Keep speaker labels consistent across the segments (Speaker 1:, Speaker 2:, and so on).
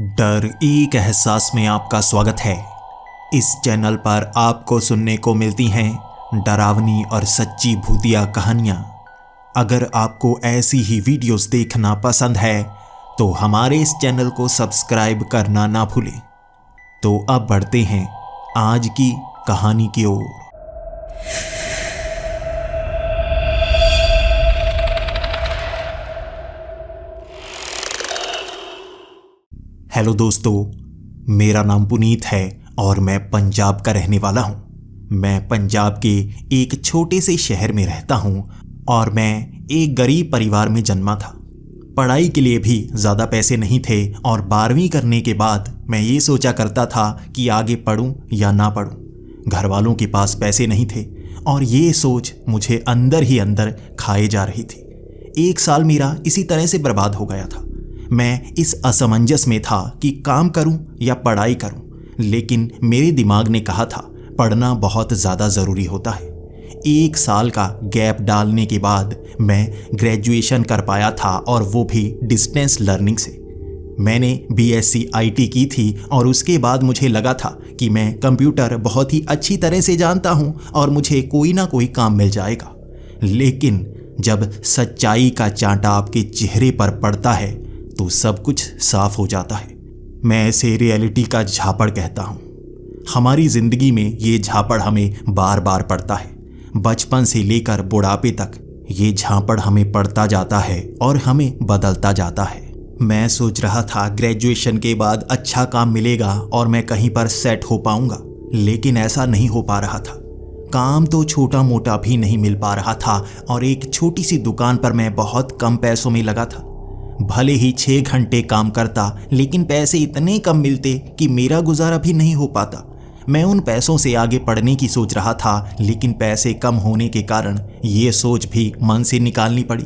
Speaker 1: डर एक एहसास में आपका स्वागत है। इस चैनल पर आपको सुनने को मिलती हैं डरावनी और सच्ची भूतिया कहानियाँ। अगर आपको ऐसी ही वीडियोस देखना पसंद है तो हमारे इस चैनल को सब्सक्राइब करना ना भूलें। तो अब बढ़ते हैं आज की कहानी की ओर। हेलो दोस्तों, मेरा नाम पुनीत है और मैं पंजाब का रहने वाला हूँ। मैं पंजाब के एक छोटे से शहर में रहता हूँ और मैं एक गरीब परिवार में जन्मा था। पढ़ाई के लिए भी ज़्यादा पैसे नहीं थे और 12वीं करने के बाद मैं ये सोचा करता था कि आगे पढूं या ना पढूं। घर वालों के पास पैसे नहीं थे और ये सोच मुझे अंदर ही अंदर खाए जा रही थी। 1 साल मेरा इसी तरह से बर्बाद हो गया था। मैं इस असमंजस में था कि काम करूं या पढ़ाई करूं, लेकिन मेरे दिमाग ने कहा था पढ़ना बहुत ज़्यादा ज़रूरी होता है। 1 साल का गैप डालने के बाद मैं ग्रेजुएशन कर पाया था और वो भी डिस्टेंस लर्निंग से। मैंने BSc IT की थी और उसके बाद मुझे लगा था कि मैं कंप्यूटर बहुत ही अच्छी तरह से जानता हूं और मुझे कोई ना कोई काम मिल जाएगा। लेकिन जब सच्चाई का चांटा आपके चेहरे पर पड़ता है तो सब कुछ साफ हो जाता है। मैं इसे रियलिटी का झापड़ कहता हूँ। हमारी ज़िंदगी में ये झापड़ हमें बार बार पड़ता है। बचपन से लेकर बुढ़ापे तक ये झापड़ हमें पड़ता जाता है और हमें बदलता जाता है। मैं सोच रहा था ग्रेजुएशन के बाद अच्छा काम मिलेगा और मैं कहीं पर सेट हो पाऊंगा, लेकिन ऐसा नहीं हो पा रहा था। काम तो छोटा मोटा भी नहीं मिल पा रहा था और एक छोटी सी दुकान पर मैं बहुत कम पैसों में लगा था। भले ही 6 घंटे काम करता, लेकिन पैसे इतने कम मिलते कि मेरा गुजारा भी नहीं हो पाता। मैं उन पैसों से आगे पढ़ने की सोच रहा था, लेकिन पैसे कम होने के कारण ये सोच भी मन से निकालनी पड़ी।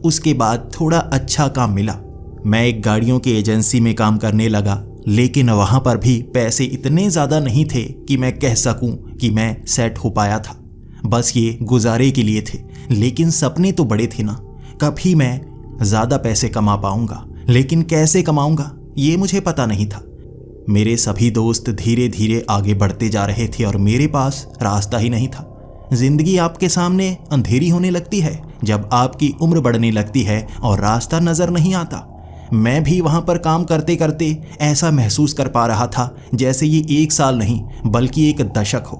Speaker 1: उसके बाद थोड़ा अच्छा काम मिला। मैं एक गाड़ियों की एजेंसी में काम करने लगा, लेकिन वहाँ पर भी पैसे इतने ज़्यादा नहीं थे कि मैं कह सकूँ कि मैं सेट हो पाया था। बस ये गुजारे के लिए थे, लेकिन सपने तो बड़े थे ना। कभी मैं ज़्यादा पैसे कमा पाऊंगा, लेकिन कैसे कमाऊंगा ये मुझे पता नहीं था। मेरे सभी दोस्त धीरे धीरे आगे बढ़ते जा रहे थे और मेरे पास रास्ता ही नहीं था। ज़िंदगी आपके सामने अंधेरी होने लगती है जब आपकी उम्र बढ़ने लगती है और रास्ता नज़र नहीं आता। मैं भी वहाँ पर काम करते करते ऐसा महसूस कर पा रहा था जैसे ये 1 साल नहीं बल्कि एक दशक हो।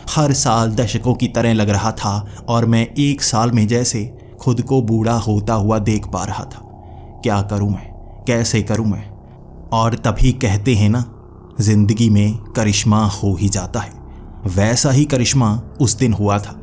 Speaker 1: हर साल दशकों की तरह लग रहा था और मैं 1 साल में जैसे खुद को बूढ़ा होता हुआ देख पा रहा था। क्या करूं मैं, कैसे करूं मैं? और तभी कहते हैं ना, जिंदगी में करिश्मा हो ही जाता है। वैसा ही करिश्मा उस दिन हुआ था।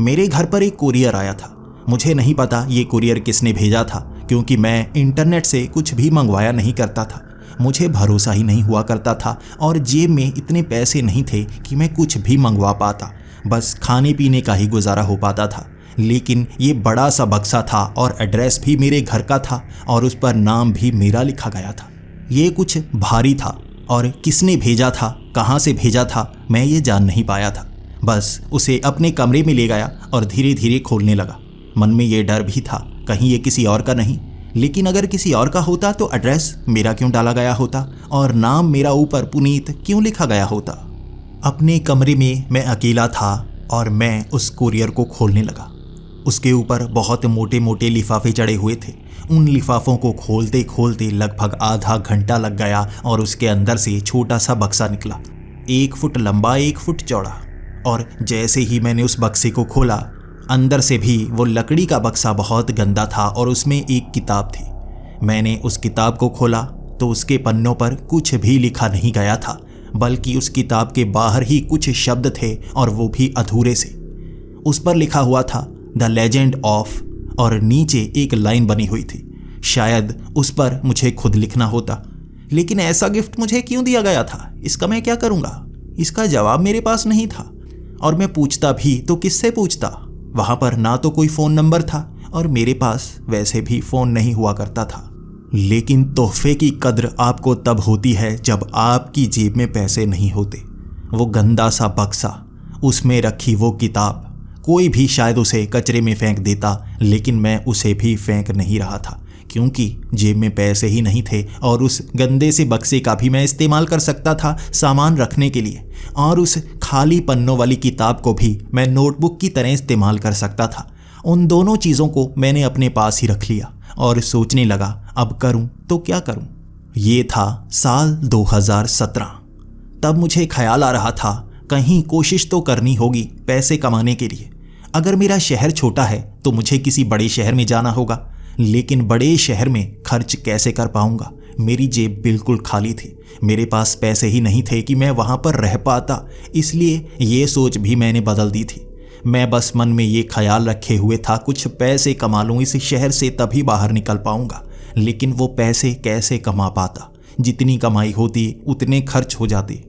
Speaker 1: मेरे घर पर एक कुरियर आया था। मुझे नहीं पता ये कुरियर किसने भेजा था, क्योंकि मैं इंटरनेट से कुछ भी मंगवाया नहीं करता था। मुझे भरोसा ही नहीं हुआ करता था और जेब में इतने पैसे नहीं थे कि मैं कुछ भी मंगवा पाता। बस खाने पीने का ही गुजारा हो पाता था। लेकिन ये बड़ा सा बक्सा था और एड्रेस भी मेरे घर का था और उस पर नाम भी मेरा लिखा गया था। ये कुछ भारी था और किसने भेजा था, कहाँ से भेजा था, मैं ये जान नहीं पाया था। बस उसे अपने कमरे में ले गया और धीरे धीरे खोलने लगा। मन में ये डर भी था कहीं ये किसी और का नहीं, लेकिन अगर किसी और का होता तो एड्रेस मेरा क्यों डाला गया होता और नाम मेरा ऊपर पुनीत क्यों लिखा गया होता। अपने कमरे में मैं अकेला था और मैं उस कुरियर को खोलने लगा। उसके ऊपर बहुत मोटे मोटे लिफाफे चढ़े हुए थे। उन लिफाफों को खोलते खोलते लगभग आधा घंटा लग गया और उसके अंदर से छोटा सा बक्सा निकला, 1 फुट लंबा 1 फुट चौड़ा। और जैसे ही मैंने उस बक्से को खोला, अंदर से भी वो लकड़ी का बक्सा बहुत गंदा था और उसमें एक किताब थी। मैंने उस किताब को खोला तो उसके पन्नों पर कुछ भी लिखा नहीं गया था, बल्कि उस किताब के बाहर ही कुछ शब्द थे और वो भी अधूरे से। उस पर लिखा हुआ था द लेजेंड ऑफ, और नीचे एक लाइन बनी हुई थी। शायद उस पर मुझे खुद लिखना होता, लेकिन ऐसा गिफ्ट मुझे क्यों दिया गया था, इसका मैं क्या करूँगा? इसका जवाब मेरे पास नहीं था और मैं पूछता भी तो किससे पूछता? वहाँ पर ना तो कोई फ़ोन नंबर था और मेरे पास वैसे भी फ़ोन नहीं हुआ करता था। लेकिन तोहफे की कद्र आपको तब होती है जब आपकी जेब में पैसे नहीं होते। वो गंदा सा बक्सा, उसमें रखी वो किताब, कोई भी शायद उसे कचरे में फेंक देता, लेकिन मैं उसे भी फेंक नहीं रहा था क्योंकि जेब में पैसे ही नहीं थे और उस गंदे से बक्से का भी मैं इस्तेमाल कर सकता था सामान रखने के लिए, और उस खाली पन्नों वाली किताब को भी मैं नोटबुक की तरह इस्तेमाल कर सकता था। उन दोनों चीज़ों को मैंने अपने पास ही रख लिया और सोचने लगा, अब करूं तो क्या करूं। ये था साल 2017। तब मुझे ख्याल आ रहा था कहीं कोशिश तो करनी होगी पैसे कमाने के लिए। अगर मेरा शहर छोटा है तो मुझे किसी बड़े शहर में जाना होगा, लेकिन बड़े शहर में खर्च कैसे कर पाऊंगा। मेरी जेब बिल्कुल खाली थी, मेरे पास पैसे ही नहीं थे कि मैं वहां पर रह पाता। इसलिए ये सोच भी मैंने बदल दी थी। मैं बस मन में ये ख्याल रखे हुए था कुछ पैसे कमा लूँ इस शहर से, तभी बाहर निकल पाऊंगा। लेकिन वो पैसे कैसे कमा पाता, जितनी कमाई होती उतने खर्च हो जाते।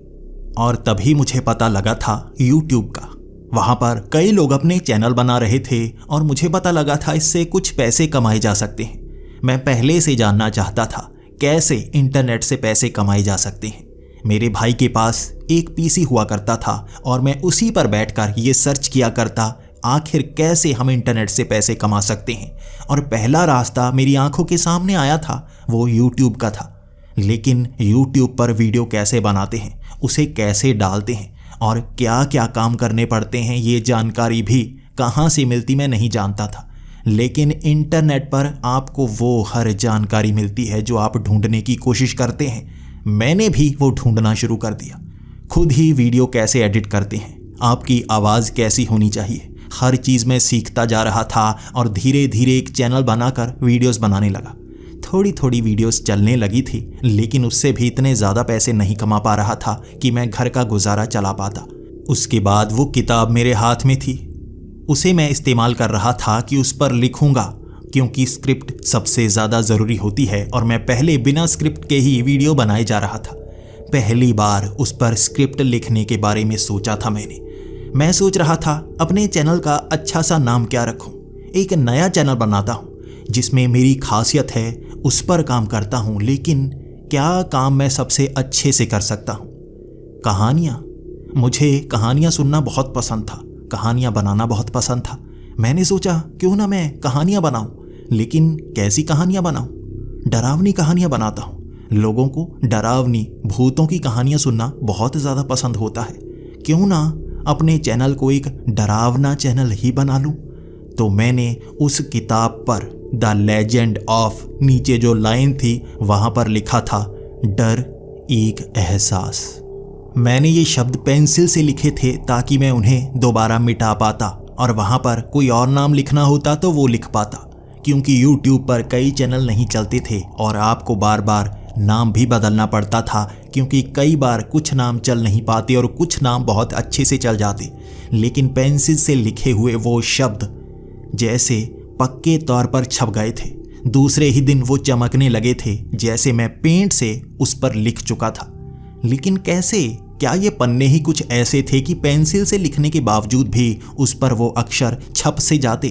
Speaker 1: और तभी मुझे पता लगा था यूट्यूब का। वहाँ पर कई लोग अपने चैनल बना रहे थे और मुझे पता लगा था इससे कुछ पैसे कमाए जा सकते हैं। मैं पहले से जानना चाहता था कैसे इंटरनेट से पैसे कमाए जा सकते हैं। मेरे भाई के पास एक पीसी हुआ करता था और मैं उसी पर बैठकर ये सर्च किया करता आखिर कैसे हम इंटरनेट से पैसे कमा सकते हैं। और पहला रास्ता मेरी आंखों के सामने आया था, वो यूट्यूब का था। लेकिन यूट्यूब पर वीडियो कैसे बनाते हैं, उसे कैसे डालते हैं और क्या क्या काम करने पड़ते हैं, ये जानकारी भी कहाँ से मिलती मैं नहीं जानता था। लेकिन इंटरनेट पर आपको वो हर जानकारी मिलती है जो आप ढूंढने की कोशिश करते हैं। मैंने भी वो ढूंढना शुरू कर दिया। खुद ही वीडियो कैसे एडिट करते हैं, आपकी आवाज़ कैसी होनी चाहिए, हर चीज़ में सीखता जा रहा था और धीरे धीरे एक चैनल बनाकर वीडियोस बनाने लगा। थोड़ी थोड़ी वीडियोस चलने लगी थी, लेकिन उससे भी इतने ज़्यादा पैसे नहीं कमा पा रहा था कि मैं घर का गुजारा चला पाता। उसके बाद वो किताब मेरे हाथ में थी, उसे मैं इस्तेमाल कर रहा था कि उस पर लिखूंगा, क्योंकि स्क्रिप्ट सबसे ज़्यादा ज़रूरी होती है। और मैं पहले बिना स्क्रिप्ट के ही वीडियो बनाए जा रहा था। पहली बार उस पर स्क्रिप्ट लिखने के बारे में सोचा था मैं सोच रहा था अपने चैनल का अच्छा सा नाम क्या रखूं। एक नया चैनल बनाता हूं जिसमें मेरी खासियत है, उस पर काम करता हूं, लेकिन क्या काम मैं सबसे अच्छे से कर सकता हूं। कहानियाँ, मुझे कहानियाँ सुनना बहुत पसंद था, कहानियाँ बनाना बहुत पसंद था। मैंने सोचा क्यों ना मैं कहानियाँ बनाऊं, लेकिन कैसी कहानियाँ बनाऊं। डरावनी कहानियाँ बनाता हूँ। लोगों को डरावनी भूतों की कहानियाँ सुनना बहुत ज़्यादा पसंद होता है। क्यों ना अपने चैनल को एक डरावना चैनल ही बना लूं। तो मैंने उस किताब पर द लेजेंड ऑफ, नीचे जो लाइन थी वहाँ पर लिखा था डर एक एहसास। मैंने ये शब्द पेंसिल से लिखे थे ताकि मैं उन्हें दोबारा मिटा पाता, और वहाँ पर कोई और नाम लिखना होता तो वो लिख पाता, क्योंकि यूट्यूब पर कई चैनल नहीं चलते थे और आपको बार बार नाम भी बदलना पड़ता था, क्योंकि कई बार कुछ नाम चल नहीं पाते और कुछ नाम बहुत अच्छे से चल जाते। लेकिन पेंसिल से लिखे हुए वो शब्द जैसे पक्के तौर पर छप गए थे। दूसरे ही दिन वो चमकने लगे थे, जैसे मैं पेंट से उस पर लिख चुका था। लेकिन कैसे? क्या ये पन्ने ही कुछ ऐसे थे कि पेंसिल से लिखने के बावजूद भी उस पर वो अक्षर छप से जाते?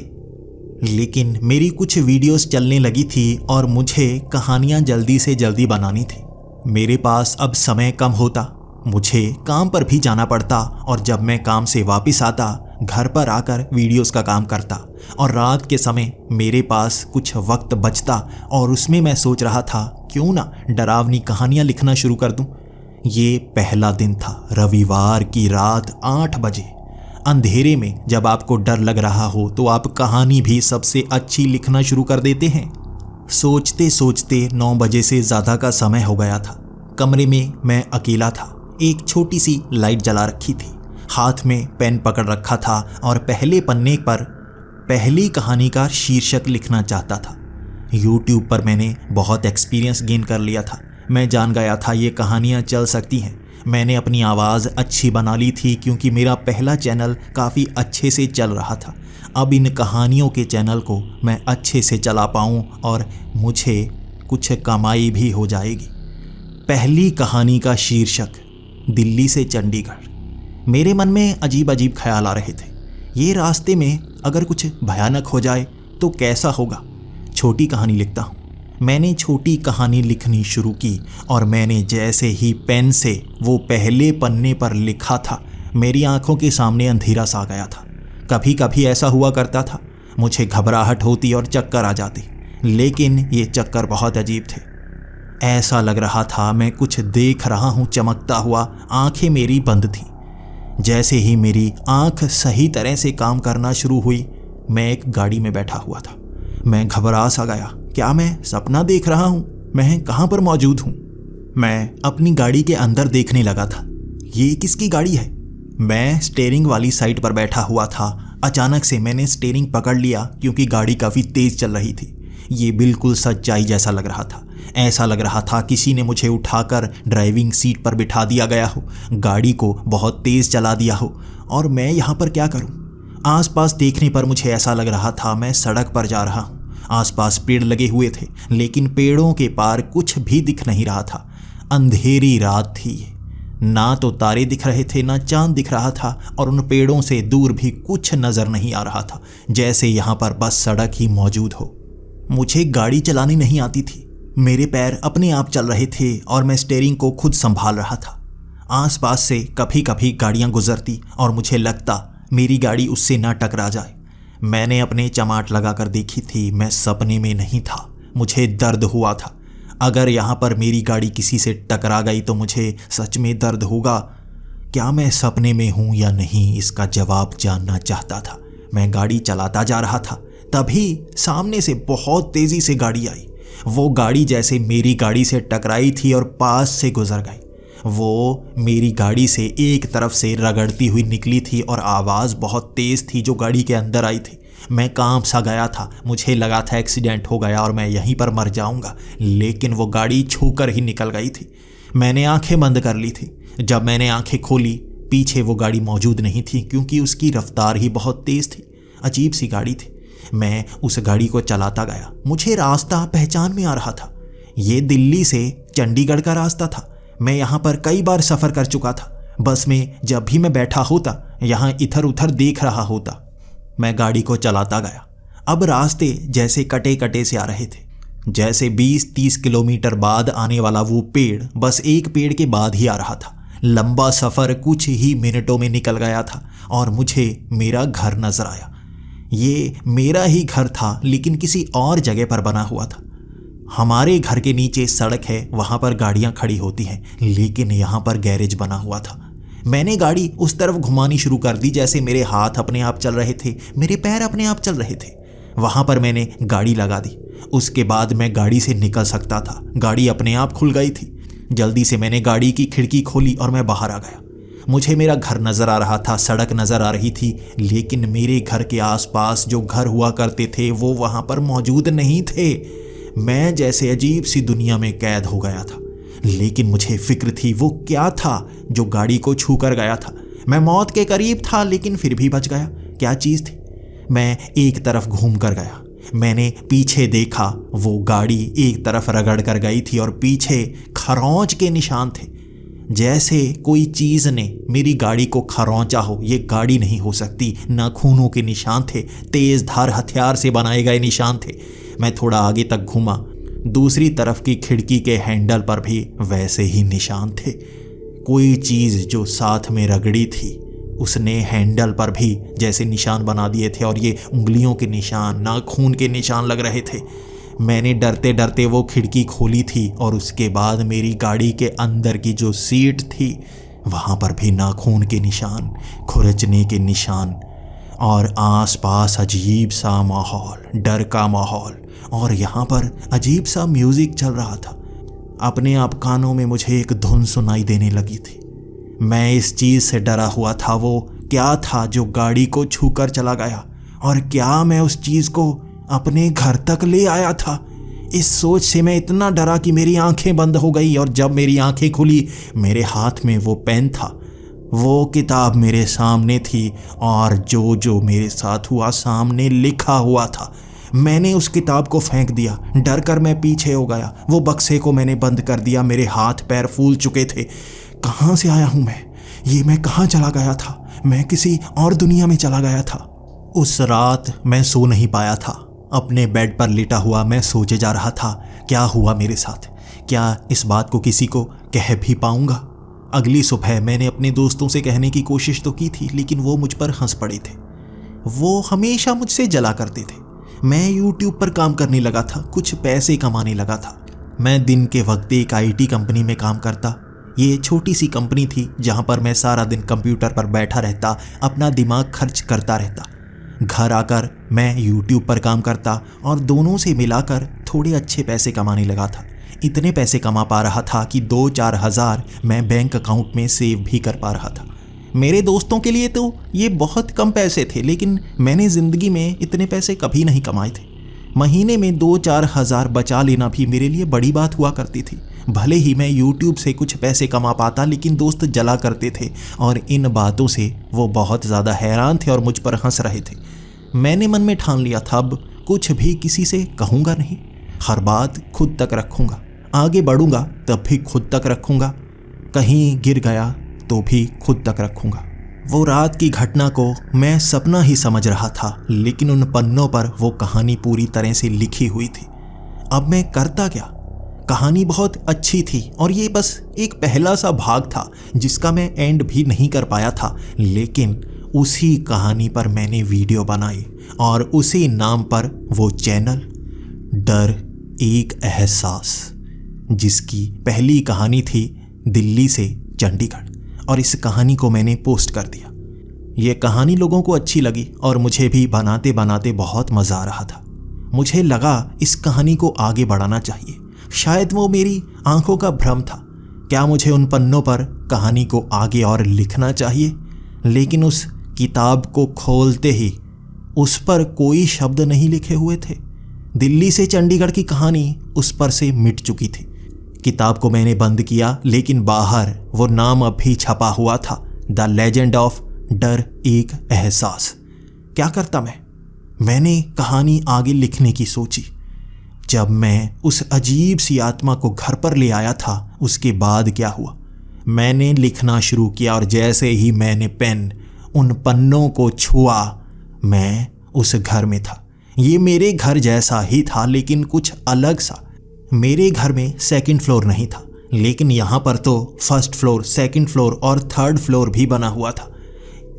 Speaker 1: लेकिन मेरी कुछ वीडियोस चलने लगी थी और मुझे कहानियाँ जल्दी से जल्दी बनानी थी। मेरे पास अब समय कम होता, मुझे काम पर भी जाना पड़ता, और जब मैं काम से वापस आता घर पर आकर वीडियोस का काम करता, और रात के समय मेरे पास कुछ वक्त बचता और उसमें मैं सोच रहा था क्यों ना डरावनी कहानियाँ लिखना शुरू कर दूं। ये पहला दिन था, रविवार की रात 8 बजे। अंधेरे में जब आपको डर लग रहा हो तो आप कहानी भी सबसे अच्छी लिखना शुरू कर देते हैं। सोचते सोचते 9 बजे से ज़्यादा का समय हो गया था। कमरे में मैं अकेला था। एक छोटी सी लाइट जला रखी थी, हाथ में पेन पकड़ रखा था और पहले पन्ने पर पहली कहानी का शीर्षक लिखना चाहता था। यूट्यूब पर मैंने बहुत एक्सपीरियंस गेन कर लिया था। मैं जान गया था ये कहानियाँ चल सकती हैं। मैंने अपनी आवाज़ अच्छी बना ली थी, क्योंकि मेरा पहला चैनल काफ़ी अच्छे से चल रहा था। अब इन कहानियों के चैनल को मैं अच्छे से चला पाऊँ और मुझे कुछ कमाई भी हो जाएगी। पहली कहानी का शीर्षक दिल्ली से चंडीगढ़। मेरे मन में अजीब अजीब ख्याल आ रहे थे। ये रास्ते में अगर कुछ भयानक हो जाए तो कैसा होगा। छोटी कहानी लिखता हूँ। मैंने छोटी कहानी लिखनी शुरू की और मैंने जैसे ही पेन से वो पहले पन्ने पर लिखा था, मेरी आंखों के सामने अंधेरा सा गया था। कभी कभी ऐसा हुआ करता था, मुझे घबराहट होती और चक्कर आ जाते। लेकिन ये चक्कर बहुत अजीब थे। ऐसा लग रहा था मैं कुछ देख रहा हूँ चमकता हुआ, आंखें मेरी बंद थीं। जैसे ही मेरी आंख सही तरह से काम करना शुरू हुई, मैं एक गाड़ी में बैठा हुआ था। मैं घबरा सा गया। क्या मैं सपना देख रहा हूँ? मैं कहाँ पर मौजूद हूँ? मैं अपनी गाड़ी के अंदर देखने लगा था। ये किसकी गाड़ी है? मैं स्टीयरिंग वाली साइड पर बैठा हुआ था। अचानक से मैंने स्टीयरिंग पकड़ लिया क्योंकि गाड़ी काफ़ी तेज़ चल रही थी। ये बिल्कुल सच्चाई जैसा लग रहा था। ऐसा लग रहा था किसी ने मुझे उठाकर ड्राइविंग सीट पर बिठा दिया गया हो, गाड़ी को बहुत तेज़ चला दिया हो, और मैं यहाँ पर क्या करूँ? आसपास देखने पर मुझे ऐसा लग रहा था मैं सड़क पर जा रहा हूँ। आसपास पेड़ लगे हुए थे, लेकिन पेड़ों के पार कुछ भी दिख नहीं रहा था। अंधेरी रात थी। ना तो तारे दिख रहे थे, ना चांद दिख रहा था, और उन पेड़ों से दूर भी कुछ नज़र नहीं आ रहा था, जैसे यहाँ पर बस सड़क ही मौजूद हो। मुझे गाड़ी चलानी नहीं आती थी। मेरे पैर अपने आप चल रहे थे और मैं स्टीयरिंग को खुद संभाल रहा था। आसपास से कभी कभी गाड़ियाँ गुजरती और मुझे लगता मेरी गाड़ी उससे ना टकरा जाए। मैंने अपने चमाट लगाकर देखी थी। मैं सपने में नहीं था। मुझे दर्द हुआ था। अगर यहाँ पर मेरी गाड़ी किसी से टकरा गई तो मुझे सच में दर्द होगा। क्या मैं सपने में हूँ या नहीं, इसका जवाब जानना चाहता था। मैं गाड़ी चलाता जा रहा था। तभी सामने से बहुत तेज़ी से गाड़ी आई। वो गाड़ी जैसे मेरी गाड़ी से टकराई थी और पास से गुजर गई। वो मेरी गाड़ी से एक तरफ से रगड़ती हुई निकली थी और आवाज़ बहुत तेज़ थी जो गाड़ी के अंदर आई थी। मैं कांप सा गया था। मुझे लगा था एक्सीडेंट हो गया और मैं यहीं पर मर जाऊंगा, लेकिन वो गाड़ी छूकर ही निकल गई थी। मैंने आंखें बंद कर ली थी। जब मैंने आंखें खोली, पीछे वो गाड़ी मौजूद नहीं थी क्योंकि उसकी रफ्तार ही बहुत तेज़ थी। अजीब सी गाड़ी थी। मैं उस गाड़ी को चलाता गया। मुझे रास्ता पहचान में आ रहा था। ये दिल्ली से चंडीगढ़ का रास्ता था। मैं यहाँ पर कई बार सफ़र कर चुका था। बस में जब भी मैं बैठा होता, यहाँ इधर उधर देख रहा होता। मैं गाड़ी को चलाता गया। अब रास्ते जैसे कटे कटे से आ रहे थे, जैसे 20-30 किलोमीटर बाद आने वाला वो पेड़ बस एक पेड़ के बाद ही आ रहा था। लंबा सफ़र कुछ ही मिनटों में निकल गया था और मुझे मेरा घर नजर आया। ये मेरा ही घर था, लेकिन किसी और जगह पर बना हुआ था। हमारे घर के नीचे सड़क है, वहाँ पर गाड़ियाँ खड़ी होती हैं, लेकिन यहाँ पर गैरेज बना हुआ था। मैंने गाड़ी उस तरफ घुमानी शुरू कर दी जैसे मेरे हाथ अपने आप चल रहे थे, मेरे पैर अपने आप चल रहे थे। वहाँ पर मैंने गाड़ी लगा दी। उसके बाद मैं गाड़ी से निकल सकता था। गाड़ी अपने आप खुल गई थी। जल्दी से मैंने गाड़ी की खिड़की खोली और मैं बाहर आ गया। मुझे मेरा घर नज़र आ रहा था, सड़क नज़र आ रही थी, लेकिन मेरे घर के आसपास जो घर हुआ करते थे वो वहाँ पर मौजूद नहीं थे। मैं जैसे अजीब सी दुनिया में कैद हो गया था। लेकिन मुझे फिक्र थी वो क्या था जो गाड़ी को छू कर गया था। मैं मौत के करीब था, लेकिन फिर भी बच गया। क्या चीज़ थी? मैं एक तरफ घूम कर गया। मैंने पीछे देखा। वो गाड़ी एक तरफ रगड़ कर गई थी और पीछे खरोंच के निशान थे, जैसे कोई चीज़ ने मेरी गाड़ी को खरोंचा हो। ये गाड़ी नहीं हो सकती। नाखूनों के निशान थे, तेज़ धार हथियार से बनाए गए निशान थे। मैं थोड़ा आगे तक घूमा। दूसरी तरफ की खिड़की के हैंडल पर भी वैसे ही निशान थे। कोई चीज़ जो साथ में रगड़ी थी उसने हैंडल पर भी जैसे निशान बना दिए थे, और ये उंगलियों के निशान, नाखून के निशान लग रहे थे। मैंने डरते डरते वो खिड़की खोली थी और उसके बाद मेरी गाड़ी के अंदर की जो सीट थी वहाँ पर भी नाखून के निशान, खुरचने के निशान, और आसपास अजीब सा माहौल, डर का माहौल, और यहाँ पर अजीब सा म्यूज़िक चल रहा था। अपने आप कानों में मुझे एक धुन सुनाई देने लगी थी। मैं इस चीज़ से डरा हुआ था। वो क्या था जो गाड़ी को छूकर चला गया, और क्या मैं उस चीज़ को अपने घर तक ले आया था? इस सोच से मैं इतना डरा कि मेरी आंखें बंद हो गई, और जब मेरी आंखें खुली मेरे हाथ में वो पेन था, वो किताब मेरे सामने थी, और जो जो मेरे साथ हुआ सामने लिखा हुआ था। मैंने उस किताब को फेंक दिया। डर कर मैं पीछे हो गया। वो बक्से को मैंने बंद कर दिया। मेरे हाथ पैर फूल चुके थे। कहाँ से आया हूँ मैं? ये मैं कहाँ चला गया था? मैं किसी और दुनिया में चला गया था। उस रात मैं सो नहीं पाया था। अपने बेड पर लेटा हुआ मैं सोचे जा रहा था, क्या हुआ मेरे साथ? क्या इस बात को किसी को कह भी पाऊंगा? अगली सुबह मैंने अपने दोस्तों से कहने की कोशिश तो की थी, लेकिन वो मुझ पर हंस पड़े थे। वो हमेशा मुझसे जला करते थे। मैं यूट्यूब पर काम करने लगा था, कुछ पैसे कमाने लगा था। मैं दिन के वक्त एक आईटी कंपनी में काम करता। ये छोटी सी कंपनी थी जहाँ पर मैं सारा दिन कंप्यूटर पर बैठा रहता, अपना दिमाग खर्च करता रहता। घर आकर मैं यूट्यूब पर काम करता और दोनों से मिलाकर थोड़े अच्छे पैसे कमाने लगा था। इतने पैसे कमा पा रहा था कि 2-4 हज़ार मैं बैंक अकाउंट में सेव भी कर पा रहा था। मेरे दोस्तों के लिए तो ये बहुत कम पैसे थे, लेकिन मैंने ज़िंदगी में इतने पैसे कभी नहीं कमाए थे। महीने में 2-4 हज़ार बचा लेना भी मेरे लिए बड़ी बात हुआ करती थी। भले ही मैं यूट्यूब से कुछ पैसे कमा पाता, लेकिन दोस्त जला करते थे और इन बातों से वो बहुत ज़्यादा हैरान थे और मुझ पर हंस रहे थे। मैंने मन में ठान लिया था अब कुछ भी किसी से कहूँगा नहीं, हर बात खुद तक रखूँगा। आगे बढ़ूँगा तब भी खुद तक रखूँगा, कहीं गिर गया तो भी खुद तक रखूँगा। वो रात की घटना को मैं सपना ही समझ रहा था, लेकिन उन पन्नों पर वो कहानी पूरी तरह से लिखी हुई थी। अब मैं करता क्या? कहानी बहुत अच्छी थी और ये बस एक पहला सा भाग था जिसका मैं एंड भी नहीं कर पाया था, लेकिन उसी कहानी पर मैंने वीडियो बनाई और उसी नाम पर वो चैनल, डर एक एहसास, जिसकी पहली कहानी थी दिल्ली से चंडीगढ़, और इस कहानी को मैंने पोस्ट कर दिया। ये कहानी लोगों को अच्छी लगी और मुझे भी बनाते बनाते बहुत मज़ा आ रहा था। मुझे लगा इस कहानी को आगे बढ़ाना चाहिए। शायद वो मेरी आंखों का भ्रम था। क्या मुझे उन पन्नों पर कहानी को आगे और लिखना चाहिए? लेकिन उस किताब को खोलते ही उस पर कोई शब्द नहीं लिखे हुए थे। दिल्ली से चंडीगढ़ की कहानी उस पर से मिट चुकी थी। किताब को मैंने बंद किया, लेकिन बाहर वो नाम अब भी छपा हुआ था, द लेजेंड ऑफ डर एक एहसास। क्या करता मैंने कहानी आगे लिखने की सोची। जब मैं उस अजीब सी आत्मा को घर पर ले आया था, उसके बाद क्या हुआ? मैंने लिखना शुरू किया और जैसे ही मैंने पेन उन पन्नों को छुआ, मैं उस घर में था। ये मेरे घर जैसा ही था, लेकिन कुछ अलग सा। मेरे घर में सेकंड फ्लोर नहीं था, लेकिन यहाँ पर तो फर्स्ट फ्लोर, सेकंड फ्लोर और थर्ड फ्लोर भी बना हुआ था।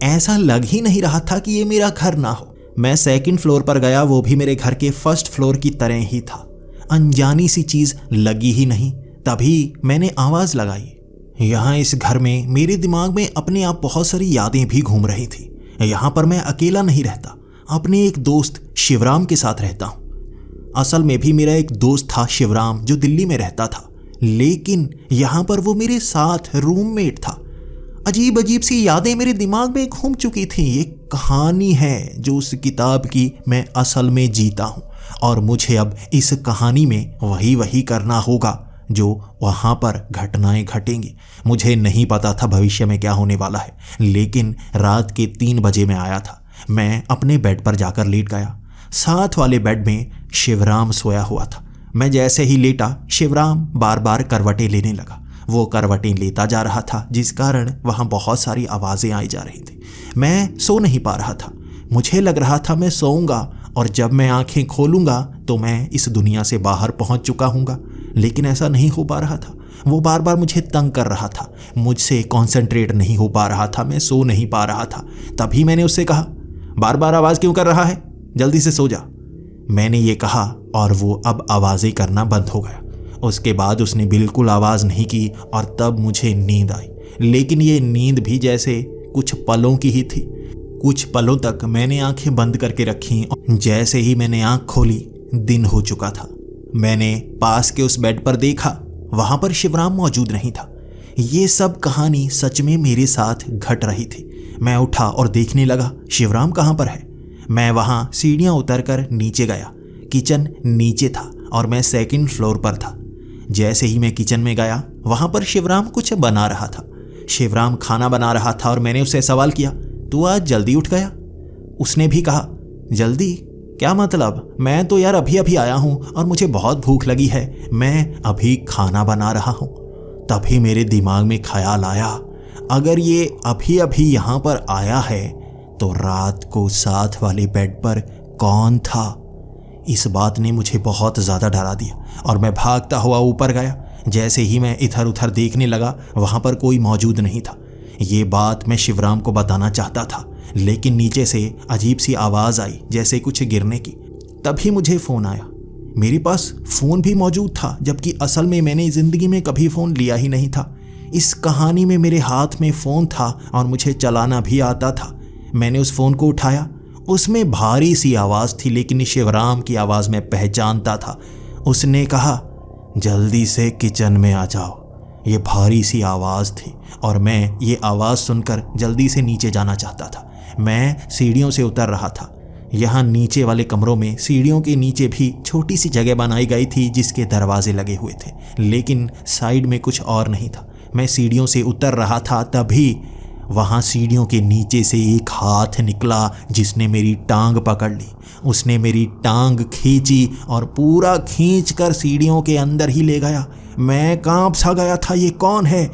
Speaker 1: ऐसा लग ही नहीं रहा था कि ये मेरा घर ना हो। मैं सेकंड फ्लोर पर गया, वो भी मेरे घर के फर्स्ट फ्लोर की तरह ही था। अनजानी सी चीज़ लगी ही नहीं। तभी मैंने आवाज़ लगाई। यहाँ इस घर में मेरे दिमाग में अपने आप बहुत सारी यादें भी घूम रही थी। यहाँ पर मैं अकेला नहीं रहता, अपने एक दोस्त शिवराम के साथ रहता हूँ। असल में भी मेरा एक दोस्त था शिवराम, जो दिल्ली में रहता था, लेकिन यहाँ पर वो मेरे साथ रूममेट था। अजीब अजीब सी यादें मेरे दिमाग में घूम चुकी थी। ये कहानी है जो उस किताब की मैं असल में जीता हूँ, और मुझे अब इस कहानी में वही करना होगा जो वहाँ पर घटनाएं घटेंगी। मुझे नहीं पता था भविष्य में क्या होने वाला है, लेकिन रात के 3 बजे मैं आया था। मैं अपने बेड पर जाकर लेट गया। साथ वाले बेड में शिवराम सोया हुआ था। मैं जैसे ही लेटा, शिवराम बार बार करवटें लेने लगा। वो करवटें लेता जा रहा था, जिस कारण वहाँ बहुत सारी आवाज़ें आई जा रही थी। मैं सो नहीं पा रहा था। मुझे लग रहा था मैं सोऊंगा और जब मैं आंखें खोलूंगा तो मैं इस दुनिया से बाहर पहुंच चुका हूँगा, लेकिन ऐसा नहीं हो पा रहा था। वो बार बार मुझे तंग कर रहा था, मुझसे कॉन्सेंट्रेट नहीं हो पा रहा था, मैं सो नहीं पा रहा था। तभी मैंने उससे कहा, बार बार आवाज़ क्यों कर रहा है, जल्दी से सो जा। मैंने ये कहा और वो अब आवाज़ें करना बंद हो गया। उसके बाद उसने बिल्कुल आवाज़ नहीं की और तब मुझे नींद आई, लेकिन ये नींद भी जैसे कुछ पलों की ही थी। कुछ पलों तक मैंने आंखें बंद करके रखीं और जैसे ही मैंने आंख खोली, दिन हो चुका था। मैंने पास के उस बेड पर देखा, वहाँ पर शिवराम मौजूद नहीं था। ये सब कहानी सच में मेरे साथ घट रही थी। मैं उठा और देखने लगा शिवराम कहाँ पर है। मैं वहाँ सीढ़ियाँ उतरकर नीचे गया। किचन नीचे था और मैं सेकंड फ्लोर पर था। जैसे ही मैं किचन में गया, वहाँ पर शिवराम कुछ बना रहा था। शिवराम खाना बना रहा था और मैंने उससे सवाल किया, तू आज जल्दी उठ गया? उसने भी कहा, जल्दी? क्या मतलब? मैं तो यार अभी अभी आया हूँ और मुझे बहुत भूख लगी है, मैं अभी खाना बना रहा हूँ। तभी मेरे दिमाग में ख्याल आया, अगर ये अभी अभी यहाँ पर आया है तो रात को साथ वाले बेड पर कौन था? इस बात ने मुझे बहुत ज़्यादा डरा दिया और मैं भागता हुआ ऊपर गया। जैसे ही मैं इधर उधर देखने लगा, वहाँ पर कोई मौजूद नहीं था। ये बात मैं शिवराम को बताना चाहता था, लेकिन नीचे से अजीब सी आवाज़ आई, जैसे कुछ गिरने की। तभी मुझे फ़ोन आया। मेरे पास फ़ोन भी मौजूद था, जबकि असल में मैंने ज़िंदगी में कभी फ़ोन लिया ही नहीं था। इस कहानी में मेरे हाथ में फ़ोन था और मुझे चलाना भी आता था। मैंने उस फ़ोन को उठाया। उसमें भारी सी आवाज़ थी, लेकिन शिवराम की आवाज़ मैं पहचानता था। उसने कहा, जल्दी से किचन में आ जाओ। ये भारी सी आवाज़ थी और मैं ये आवाज़ सुनकर जल्दी से नीचे जाना चाहता था। मैं सीढ़ियों से उतर रहा था। यहाँ नीचे वाले कमरों में सीढ़ियों के नीचे भी छोटी सी जगह बनाई गई थी जिसके दरवाजे लगे हुए थे, लेकिन साइड में कुछ और नहीं था। मैं सीढ़ियों से उतर रहा था, तभी वहाँ सीढ़ियों के नीचे से एक हाथ निकला जिसने मेरी टांग पकड़ ली। उसने मेरी टांग खींची और पूरा खींचकर सीढ़ियों के अंदर ही ले गया। मैं कांप सा गया था, ये कौन है?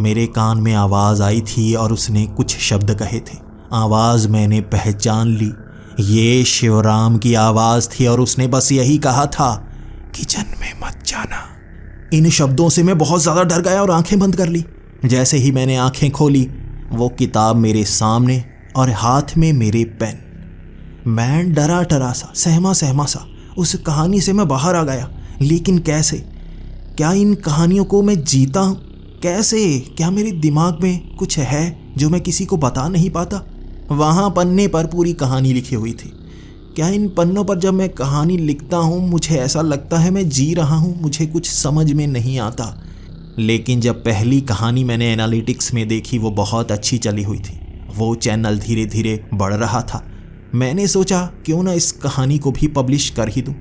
Speaker 1: मेरे कान में आवाज़ आई थी और उसने कुछ शब्द कहे थे। आवाज़ मैंने पहचान ली। ये शिवराम की आवाज़ थी और उसने बस यही कहा था, किचन में मत जाना। इन शब्दों से मैं बहुत ज़्यादा डर गया और आंखें बंद कर ली। जैसे ही मैंने आंखें खोली, वो किताब मेरे सामने और हाथ में मेरे पेन। मैं डरा डरा सा, सहमा सहमा सा उस कहानी से मैं बाहर आ गया। लेकिन कैसे? क्या इन कहानियों को मैं जीता हूँ? कैसे? क्या मेरे दिमाग में कुछ है जो मैं किसी को बता नहीं पाता? वहाँ पन्ने पर पूरी कहानी लिखी हुई थी। क्या इन पन्नों पर जब मैं कहानी लिखता हूँ मुझे ऐसा लगता है मैं जी रहा हूँ? मुझे कुछ समझ में नहीं आता। लेकिन जब पहली कहानी मैंने एनालिटिक्स में देखी, वो बहुत अच्छी चली हुई थी। वो चैनल धीरे धीरे बढ़ रहा था। मैंने सोचा क्यों ना इस कहानी को भी पब्लिश कर ही दूँ।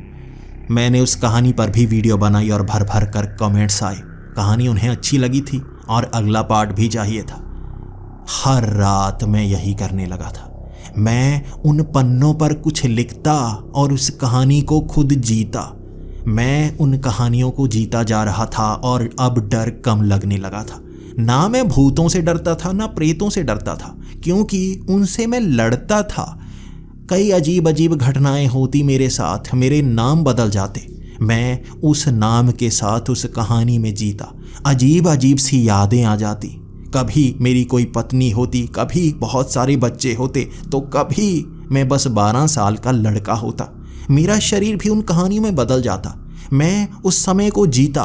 Speaker 1: मैंने उस कहानी पर भी वीडियो बनाई और भर भर कर कमेंट्स आए। कहानी उन्हें अच्छी लगी थी और अगला पार्ट भी चाहिए था। हर रात मैं यही करने लगा था। मैं उन पन्नों पर कुछ लिखता और उस कहानी को खुद जीता। मैं उन कहानियों को जीता जा रहा था और अब डर कम लगने लगा था। ना मैं भूतों से डरता था, ना प्रेतों से डरता था, क्योंकि उनसे मैं लड़ता था। कई अजीब अजीब घटनाएं होती मेरे साथ, मेरे नाम बदल जाते। मैं उस नाम के साथ उस कहानी में जीता। अजीब अजीब सी यादें आ जाती। कभी मेरी कोई पत्नी होती, कभी बहुत सारे बच्चे होते, तो कभी मैं बस 12 साल का लड़का होता। मेरा शरीर भी उन कहानियों में बदल जाता। मैं उस समय को जीता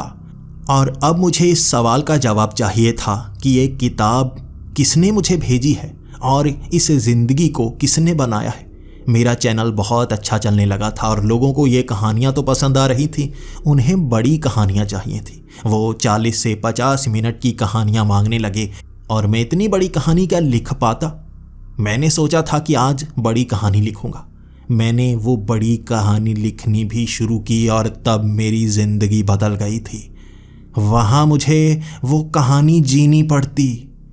Speaker 1: और अब मुझे इस सवाल का जवाब चाहिए था कि ये किताब किसने मुझे भेजी है और इस ज़िंदगी को किसने बनाया है। मेरा चैनल बहुत अच्छा चलने लगा था और लोगों को ये कहानियाँ तो पसंद आ रही थी, उन्हें बड़ी कहानियाँ चाहिए थी। वो 40 से 50 मिनट की कहानियाँ मांगने लगे और मैं इतनी बड़ी कहानी क्या लिख पाता। मैंने सोचा था कि आज बड़ी कहानी लिखूंगा। मैंने वो बड़ी कहानी लिखनी भी शुरू की और तब मेरी ज़िंदगी बदल गई थी। वहाँ मुझे वो कहानी जीनी पड़ती।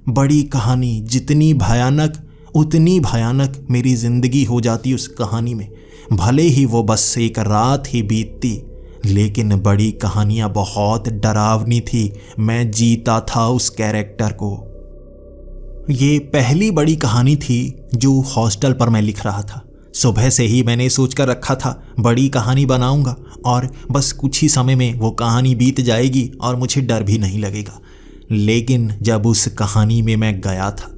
Speaker 1: बड़ी कहानी जितनी भयानक, उतनी भयानक मेरी ज़िंदगी हो जाती उस कहानी में। भले ही वो बस एक रात ही बीतती, लेकिन बड़ी कहानियाँ बहुत डरावनी थी। मैं जीता था उस कैरेक्टर को। ये पहली बड़ी कहानी थी जो हॉस्टल पर मैं लिख रहा था। सुबह से ही मैंने सोचकर रखा था बड़ी कहानी बनाऊंगा और बस कुछ ही समय में वो कहानी बीत जाएगी और मुझे डर भी नहीं लगेगा। लेकिन जब उस कहानी में मैं गया था,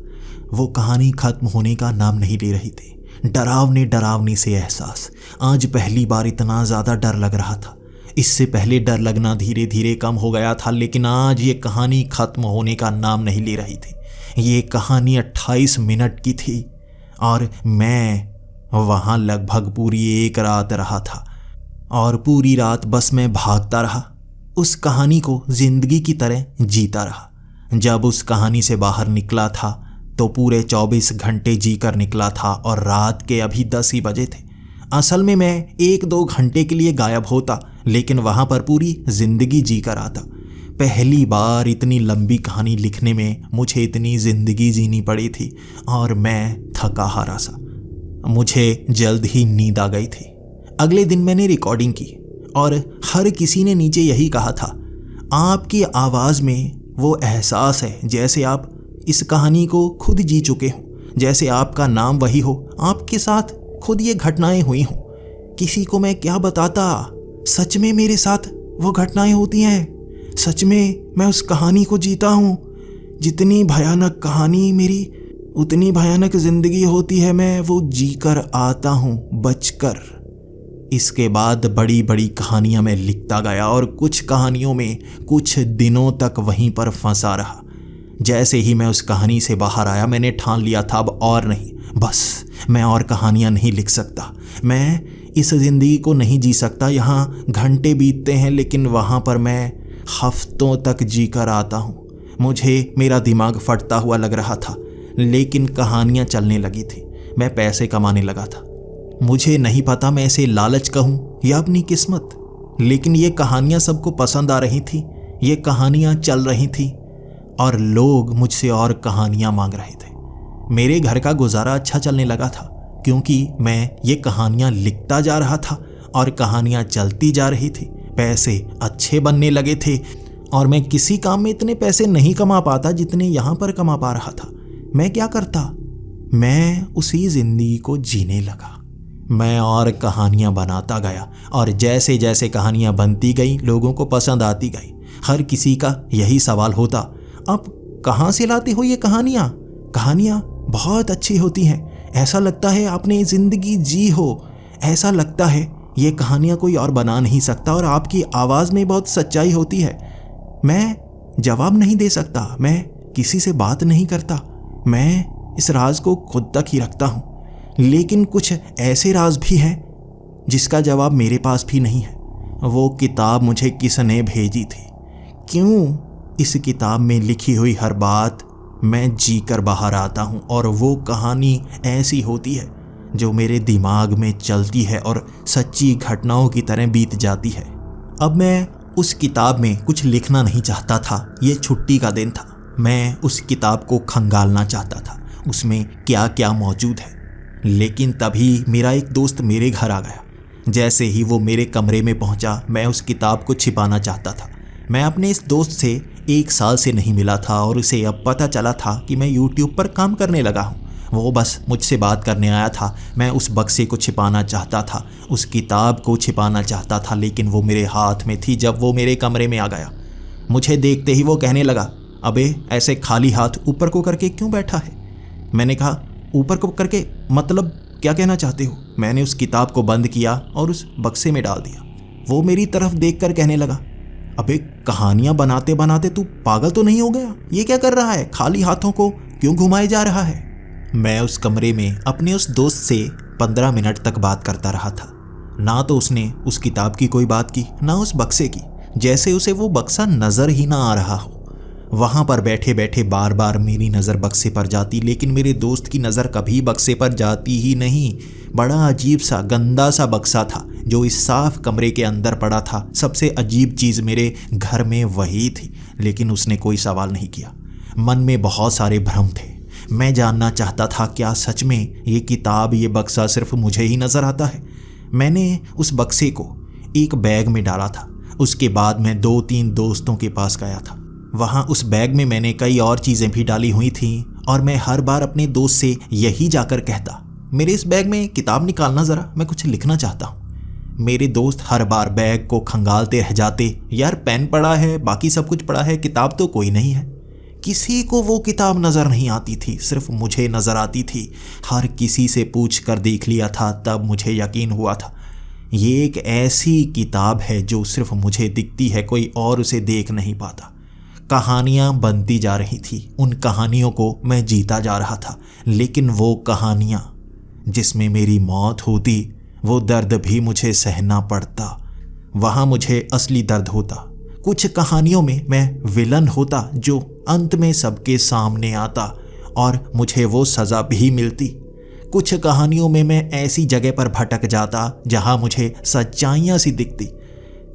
Speaker 1: वो कहानी ख़त्म होने का नाम नहीं ले रही थी। डरावने डरावने से एहसास। आज पहली बार इतना ज़्यादा डर लग रहा था। इससे पहले डर लगना धीरे धीरे कम हो गया था, लेकिन आज ये कहानी ख़त्म होने का नाम नहीं ले रही थी। ये कहानी 28 मिनट की थी और मैं वहाँ लगभग पूरी एक रात रहा था और पूरी रात बस मैं भागता रहा, उस कहानी को ज़िंदगी की तरह जीता रहा। जब उस कहानी से बाहर निकला था तो पूरे 24 घंटे जी कर निकला था और रात के अभी 10 ही बजे थे। असल में मैं 1-2 घंटे के लिए गायब होता, लेकिन वहाँ पर पूरी ज़िंदगी जी कर आता। पहली बार इतनी लंबी कहानी लिखने में मुझे इतनी ज़िंदगी जीनी पड़ी थी और मैं थका हारा सा। मुझे जल्द ही नींद आ गई थी। अगले दिन मैंने रिकॉर्डिंग की और हर किसी ने नीचे यही कहा था, आपकी आवाज़ में वो एहसास है जैसे आप इस कहानी को खुद जी चुके हों, जैसे आपका नाम वही हो, आपके साथ खुद ये घटनाएं हुई हों। किसी को मैं क्या बताता, सच में मेरे साथ वो घटनाएं होती हैं। सच में मैं उस कहानी को जीता हूँ। जितनी भयानक कहानी मेरी, उतनी भयानक ज़िंदगी होती है। मैं वो जी कर आता हूँ, बचकर। इसके बाद बड़ी बड़ी कहानियां मैं लिखता गया और कुछ कहानियों में कुछ दिनों तक वहीं पर फंसा रहा। जैसे ही मैं उस कहानी से बाहर आया मैंने ठान लिया था अब और नहीं, बस मैं और कहानियां नहीं लिख सकता। मैं इस ज़िंदगी को नहीं जी सकता। यहाँ घंटे बीतते हैं लेकिन वहाँ पर मैं हफ्तों तक जी कर आता हूँ। मुझे मेरा दिमाग फटता हुआ लग रहा था, लेकिन कहानियाँ चलने लगी थी। मैं पैसे कमाने लगा था। मुझे नहीं पता मैं इसे लालच कहूँ या अपनी किस्मत, लेकिन ये कहानियाँ सबको पसंद आ रही थी, ये कहानियाँ चल रही थी और लोग मुझसे और कहानियाँ मांग रहे थे। मेरे घर का गुजारा अच्छा चलने लगा था क्योंकि मैं ये कहानियाँ लिखता जा रहा था और कहानियाँ चलती जा रही थी। पैसे अच्छे बनने लगे थे और मैं किसी काम में इतने पैसे नहीं कमा पाता जितने यहाँ पर कमा पा रहा था। मैं क्या करता? मैं उसी जिंदगी को जीने लगा। मैं और कहानियाँ बनाता गया और जैसे जैसे कहानियाँ बनती गई लोगों को पसंद आती गई। हर किसी का यही सवाल होता, आप कहाँ से लाते हो ये कहानियाँ? कहानियाँ बहुत अच्छी होती हैं, ऐसा लगता है आपने ज़िंदगी जी हो, ऐसा लगता है ये कहानियाँ कोई और बना नहीं सकता और आपकी आवाज़ में बहुत सच्चाई होती है। मैं जवाब नहीं दे सकता, मैं किसी से बात नहीं करता, मैं इस राज को खुद तक ही रखता हूँ। लेकिन कुछ ऐसे राज भी हैं जिसका जवाब मेरे पास भी नहीं है। वो किताब मुझे किसने भेजी थी? क्यों इस किताब में लिखी हुई हर बात मैं जी कर बाहर आता हूँ और वो कहानी ऐसी होती है जो मेरे दिमाग में चलती है और सच्ची घटनाओं की तरह बीत जाती है। अब मैं उस किताब में कुछ लिखना नहीं चाहता था। ये छुट्टी का दिन था। मैं उस किताब को खंगालना चाहता था, उसमें क्या क्या मौजूद है। लेकिन तभी मेरा एक दोस्त मेरे घर आ गया। जैसे ही वो मेरे कमरे में पहुंचा, मैं उस किताब को छिपाना चाहता था। मैं अपने इस दोस्त से 1 साल से नहीं मिला था और उसे अब पता चला था कि मैं YouTube पर काम करने लगा हूँ। वो बस मुझसे बात करने आया था। मैं उस बक्से को छिपाना चाहता था, उस किताब को छिपाना चाहता था, लेकिन वो मेरे हाथ में थी। जब वो मेरे कमरे में आ गया, मुझे देखते ही वो कहने लगा, अबे ऐसे खाली हाथ ऊपर को करके क्यों बैठा है? मैंने कहा, ऊपर को करके मतलब क्या कहना चाहते हो? मैंने उस किताब को बंद किया और उस बक्से में डाल दिया। वो मेरी तरफ देखकर कहने लगा, अबे कहानियां बनाते बनाते तू पागल तो नहीं हो गया? ये क्या कर रहा है? खाली हाथों को क्यों घुमाए जा रहा है? मैं उस कमरे में अपने उस दोस्त से 15 मिनट तक बात करता रहा था। ना तो उसने उस किताब की कोई बात की, ना उस बक्से की, जैसे उसे वो बक्सा नजर ही ना आ रहा हो। वहाँ पर बैठे बैठे बार बार मेरी नज़र बक्से पर जाती, लेकिन मेरे दोस्त की नज़र कभी बक्से पर जाती ही नहीं। बड़ा अजीब सा गंदा सा बक्सा था जो इस साफ कमरे के अंदर पड़ा था। सबसे अजीब चीज़ मेरे घर में वही थी, लेकिन उसने कोई सवाल नहीं किया। मन में बहुत सारे भ्रम थे। मैं जानना चाहता था, क्या सच में ये किताब, ये बक्सा सिर्फ मुझे ही नज़र आता है? मैंने उस बक्से को एक बैग में डाला था। उसके बाद मैं 2-3 दोस्तों के पास गया था। वहाँ उस बैग में मैंने कई और चीज़ें भी डाली हुई थीं और मैं हर बार अपने दोस्त से यही जाकर कहता, मेरे इस बैग में किताब निकालना ज़रा, मैं कुछ लिखना चाहता हूँ। मेरे दोस्त हर बार बैग को खंगालते रह जाते, यार पेन पड़ा है, बाकी सब कुछ पड़ा है, किताब तो कोई नहीं है। किसी को वो किताब नज़र नहीं आती थी, सिर्फ मुझे नज़र आती थी। हर किसी से पूछ कर देख लिया था, तब मुझे यकीन हुआ था ये एक ऐसी किताब है जो सिर्फ मुझे दिखती है, कोई और उसे देख नहीं पाता। कहानियाँ बनती जा रही थी, उन कहानियों को मैं जीता जा रहा था, लेकिन वो कहानियाँ जिसमें मेरी मौत होती, वो दर्द भी मुझे सहना पड़ता। वहाँ मुझे असली दर्द होता। कुछ कहानियों में मैं विलन होता जो अंत में सबके सामने आता और मुझे वो सज़ा भी मिलती। कुछ कहानियों में मैं ऐसी जगह पर भटक जाता जहाँ मुझे सच्चाइयाँ सी दिखती।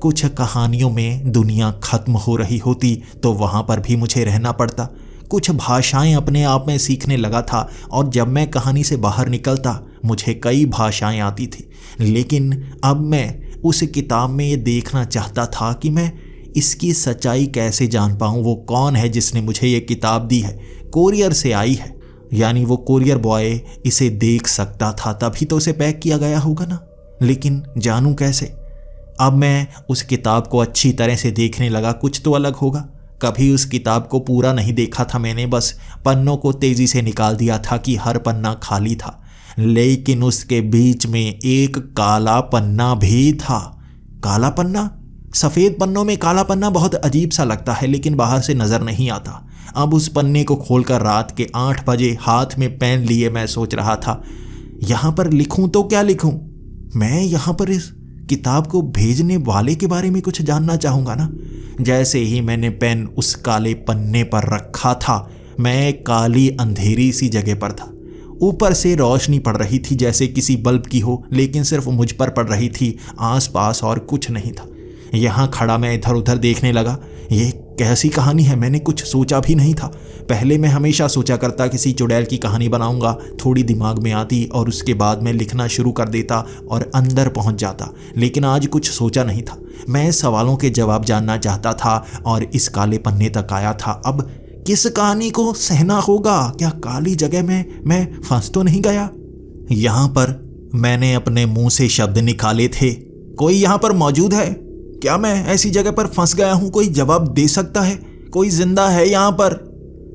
Speaker 1: कुछ कहानियों में दुनिया खत्म हो रही होती तो वहाँ पर भी मुझे रहना पड़ता। कुछ भाषाएं अपने आप में सीखने लगा था और जब मैं कहानी से बाहर निकलता मुझे कई भाषाएं आती थी। लेकिन अब मैं उस किताब में ये देखना चाहता था कि मैं इसकी सच्चाई कैसे जान पाऊँ। वो कौन है जिसने मुझे ये किताब दी है? कोरियर से आई है, यानी वो कोरियर बॉय इसे देख सकता था, तभी तो उसे पैक किया गया होगा ना। लेकिन जानूँ कैसे? अब मैं उस किताब को अच्छी तरह से देखने लगा, कुछ तो अलग होगा। कभी उस किताब को पूरा नहीं देखा था मैंने, बस पन्नों को तेज़ी से निकाल दिया था कि हर पन्ना खाली था। लेकिन उसके बीच में एक काला पन्ना भी था। काला पन्ना? सफ़ेद पन्नों में काला पन्ना बहुत अजीब सा लगता है, लेकिन बाहर से नज़र नहीं आता। अब उस पन्ने को खोलकर रात के 8 बजे हाथ में पेन लिए मैं सोच रहा था, यहाँ पर लिखूं तो क्या लिखूं? मैं यहाँ पर इस किताब को भेजने वाले के बारे में कुछ जानना चाहूँगा ना। जैसे ही मैंने पेन उस काले पन्ने पर रखा था, मैं काली अंधेरी सी जगह पर था। ऊपर से रोशनी पड़ रही थी जैसे किसी बल्ब की हो, लेकिन सिर्फ मुझ पर पड़ रही थी, आसपास और कुछ नहीं था। यहाँ खड़ा मैं इधर उधर देखने लगा। ये कैसी कहानी है? मैंने कुछ सोचा भी नहीं था। पहले मैं हमेशा सोचा करता किसी चुड़ैल की कहानी बनाऊंगा, थोड़ी दिमाग में आती और उसके बाद मैं लिखना शुरू कर देता और अंदर पहुंच जाता, लेकिन आज कुछ सोचा नहीं था। मैं सवालों के जवाब जानना चाहता था और इस काले पन्ने तक आया था। अब किस कहानी को सहना होगा? क्या काली जगह में मैं फंस तो नहीं गया? यहाँ पर मैंने अपने मुंह से शब्द निकाले थे, कोई यहाँ पर मौजूद है? क्या मैं ऐसी जगह पर फंस गया हूँ? कोई जवाब दे सकता है? कोई जिंदा है यहाँ पर?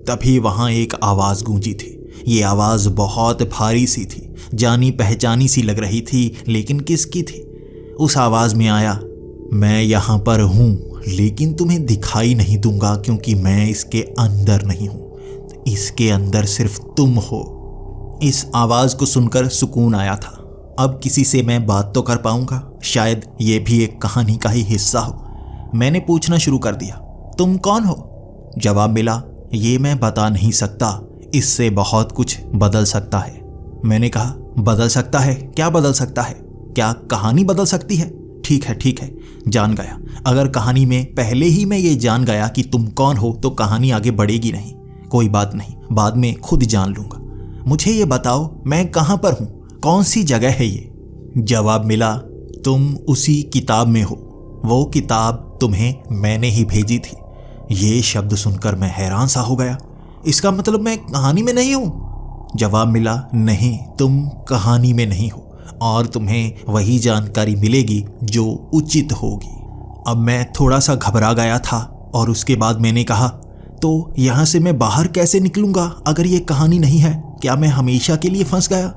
Speaker 1: तभी वहाँ एक आवाज़ गूंजी थी। ये आवाज़ बहुत भारी सी थी, जानी पहचानी सी लग रही थी, लेकिन किसकी थी? उस आवाज़ में आया, मैं यहाँ पर हूँ लेकिन तुम्हें दिखाई नहीं दूंगा क्योंकि मैं इसके अंदर नहीं हूँ। इसके अंदर सिर्फ तुम हो। इस आवाज़ को सुनकर सुकून आया था। अब किसी से मैं बात तो कर पाऊंगा, शायद ये भी एक कहानी का ही हिस्सा हो। मैंने पूछना शुरू कर दिया, तुम कौन हो? जवाब मिला, ये मैं बता नहीं सकता, इससे बहुत कुछ बदल सकता है। मैंने कहा, बदल सकता है? क्या बदल सकता है? क्या कहानी बदल सकती है? ठीक है, जान गया। अगर कहानी में पहले ही मैं ये जान गया कि तुम कौन हो तो कहानी आगे बढ़ेगी नहीं। कोई बात नहीं, बाद में खुद जान लूंगा। मुझे ये बताओ, मैं कहाँ पर हूँ? कौन सी जगह है ये? जवाब मिला, तुम उसी किताब में हो। वो किताब तुम्हें मैंने ही भेजी थी। ये शब्द सुनकर मैं हैरान सा हो गया। इसका मतलब मैं कहानी में नहीं हूँ? जवाब मिला, नहीं, तुम कहानी में नहीं हो और तुम्हें वही जानकारी मिलेगी जो उचित होगी। अब मैं थोड़ा सा घबरा गया था और उसके बाद मैंने कहा, तो यहाँ से मैं बाहर कैसे निकलूँगा अगर ये कहानी नहीं है? क्या मैं हमेशा के लिए फंस गया?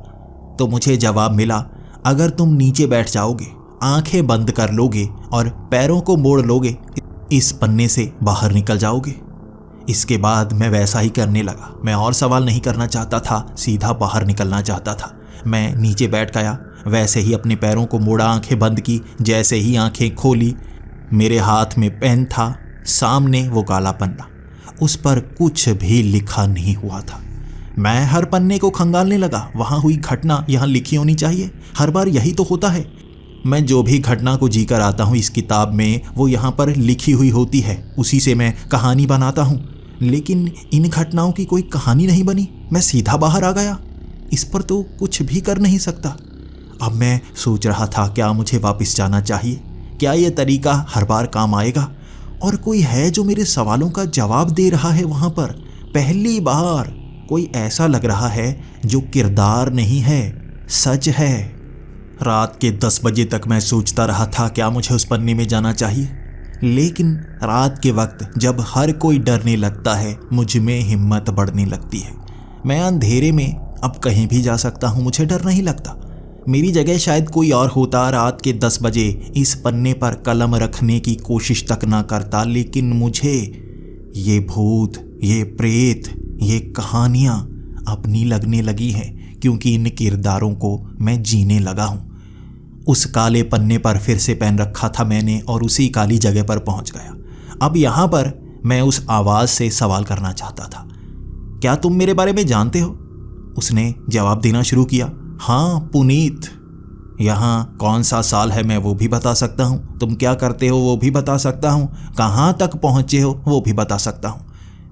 Speaker 1: तो मुझे जवाब मिला, अगर तुम नीचे बैठ जाओगे, आंखें बंद कर लोगे और पैरों को मोड़ लोगे, इस पन्ने से बाहर निकल जाओगे। इसके बाद मैं वैसा ही करने लगा। मैं और सवाल नहीं करना चाहता था, सीधा बाहर निकलना चाहता था। मैं नीचे बैठ गया, वैसे ही अपने पैरों को मोड़ा, आंखें बंद की। जैसे ही आंखें खोली, मेरे हाथ में पेन था, सामने वो काला पन्ना, उस पर कुछ भी लिखा नहीं हुआ था। मैं हर पन्ने को खंगालने लगा। वहाँ हुई घटना यहाँ लिखी होनी चाहिए, हर बार यही तो होता है। मैं जो भी घटना को जीकर आता हूँ इस किताब में, वो यहाँ पर लिखी हुई होती है, उसी से मैं कहानी बनाता हूँ। लेकिन इन घटनाओं की कोई कहानी नहीं बनी। मैं सीधा बाहर आ गया, इस पर तो कुछ भी कर नहीं सकता। अब मैं सोच रहा था, क्या मुझे वापस जाना चाहिए? क्या ये तरीका हर बार काम आएगा? और कोई है जो मेरे सवालों का जवाब दे रहा है वहाँ पर? पहली बार कोई ऐसा लग रहा है जो किरदार नहीं है, सच है। रात के 10 बजे तक मैं सोचता रहा था, क्या मुझे उस पन्ने में जाना चाहिए? लेकिन रात के वक्त जब हर कोई डरने लगता है, मुझ में हिम्मत बढ़ने लगती है। मैं अंधेरे में अब कहीं भी जा सकता हूँ, मुझे डर नहीं लगता। मेरी जगह शायद कोई और होता, रात के 10 बजे इस पन्ने पर कलम रखने की कोशिश तक ना करता। लेकिन मुझे ये भूत, ये प्रेत, ये कहानियाँ अपनी लगने लगी हैं, क्योंकि इन किरदारों को मैं जीने लगा हूँ। उस काले पन्ने पर फिर से पेन रखा था मैंने और उसी काली जगह पर पहुँच गया। अब यहाँ पर मैं उस आवाज़ से सवाल करना चाहता था, क्या तुम मेरे बारे में जानते हो? उसने जवाब देना शुरू किया, हाँ पुनीत, यहाँ कौन सा साल है मैं वो भी बता सकता हूँ, तुम क्या करते हो वो भी बता सकता हूँ, कहाँ तक पहुँचे हो वो भी बता सकता हूँ।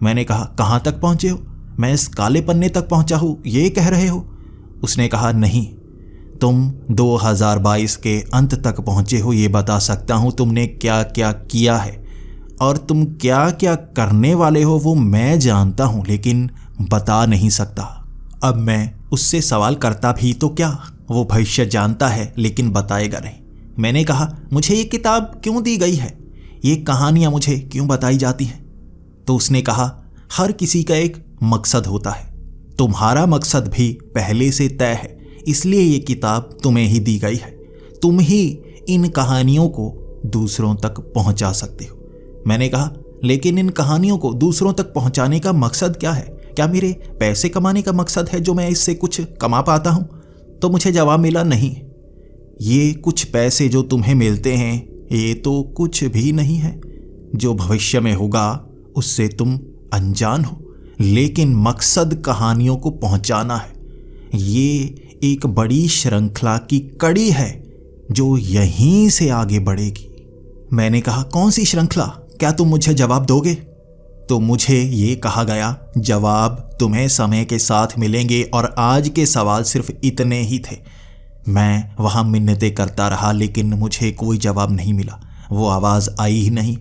Speaker 1: मैंने कहा, कहाँ तक पहुँचे हो? मैं इस काले पन्ने तक पहुँचा हूँ ये कह रहे हो? उसने कहा, नहीं, तुम 2022 के अंत तक पहुँचे हो ये बता सकता हूँ। तुमने क्या क्या किया है और तुम क्या क्या करने वाले हो वो मैं जानता हूँ, लेकिन बता नहीं सकता। अब मैं उससे सवाल करता भी तो क्या, वो भविष्य जानता है लेकिन बताएगा नहीं। मैंने कहा, मुझे ये किताब क्यों दी गई है? ये कहानियाँ मुझे क्यों बताई जाती हैं? तो उसने कहा, हर किसी का एक मकसद होता है, तुम्हारा मकसद भी पहले से तय है, इसलिए ये किताब तुम्हें ही दी गई है। तुम ही इन कहानियों को दूसरों तक पहुंचा सकते हो। मैंने कहा, लेकिन इन कहानियों को दूसरों तक पहुंचाने का मकसद क्या है? क्या मेरे पैसे कमाने का मकसद है जो मैं इससे कुछ कमा पाता हूं? तो मुझे जवाब मिला, नहीं, ये कुछ पैसे जो तुम्हें मिलते हैं ये तो कुछ भी नहीं है। जो भविष्य में होगा उससे तुम अनजान हो, लेकिन मकसद कहानियों को पहुंचाना है। ये एक बड़ी श्रृंखला की कड़ी है जो यहीं से आगे बढ़ेगी। मैंने कहा, कौन सी श्रृंखला? क्या तुम मुझे जवाब दोगे? तो मुझे ये कहा गया, जवाब तुम्हें समय के साथ मिलेंगे और आज के सवाल सिर्फ इतने ही थे। मैं वहाँ मिन्नतें करता रहा लेकिन मुझे कोई जवाब नहीं मिला। वो आवाज़ आई ही नहीं।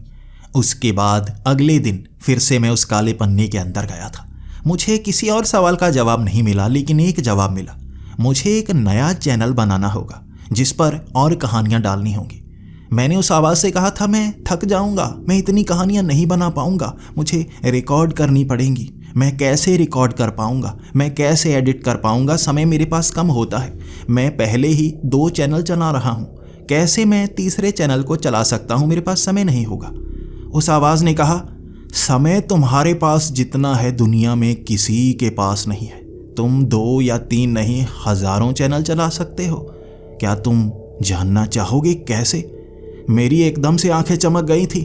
Speaker 1: उसके बाद अगले दिन फिर से मैं उस काले पन्ने के अंदर गया था। मुझे किसी और सवाल का जवाब नहीं मिला, लेकिन एक जवाब मिला। मुझे एक नया चैनल बनाना होगा जिस पर और कहानियाँ डालनी होंगी। मैंने उस आवाज़ से कहा था, मैं थक जाऊंगा, मैं इतनी कहानियाँ नहीं बना पाऊंगा, मुझे रिकॉर्ड करनी पड़ेंगी। मैं कैसे रिकॉर्ड कर पाऊंगा? मैं कैसे एडिट कर पाऊंगा? समय मेरे पास कम होता है। मैं पहले ही 2 चैनल चला रहा हूँ, कैसे मैं तीसरे चैनल को चला सकता हूँ? मेरे पास समय नहीं होगा। उस आवाज़ ने कहा, समय तुम्हारे पास जितना है दुनिया में किसी के पास नहीं है। तुम 2 या 3 नहीं, हज़ारों चैनल चला सकते हो। क्या तुम जानना चाहोगे कैसे? मेरी एकदम से आंखें चमक गई थी।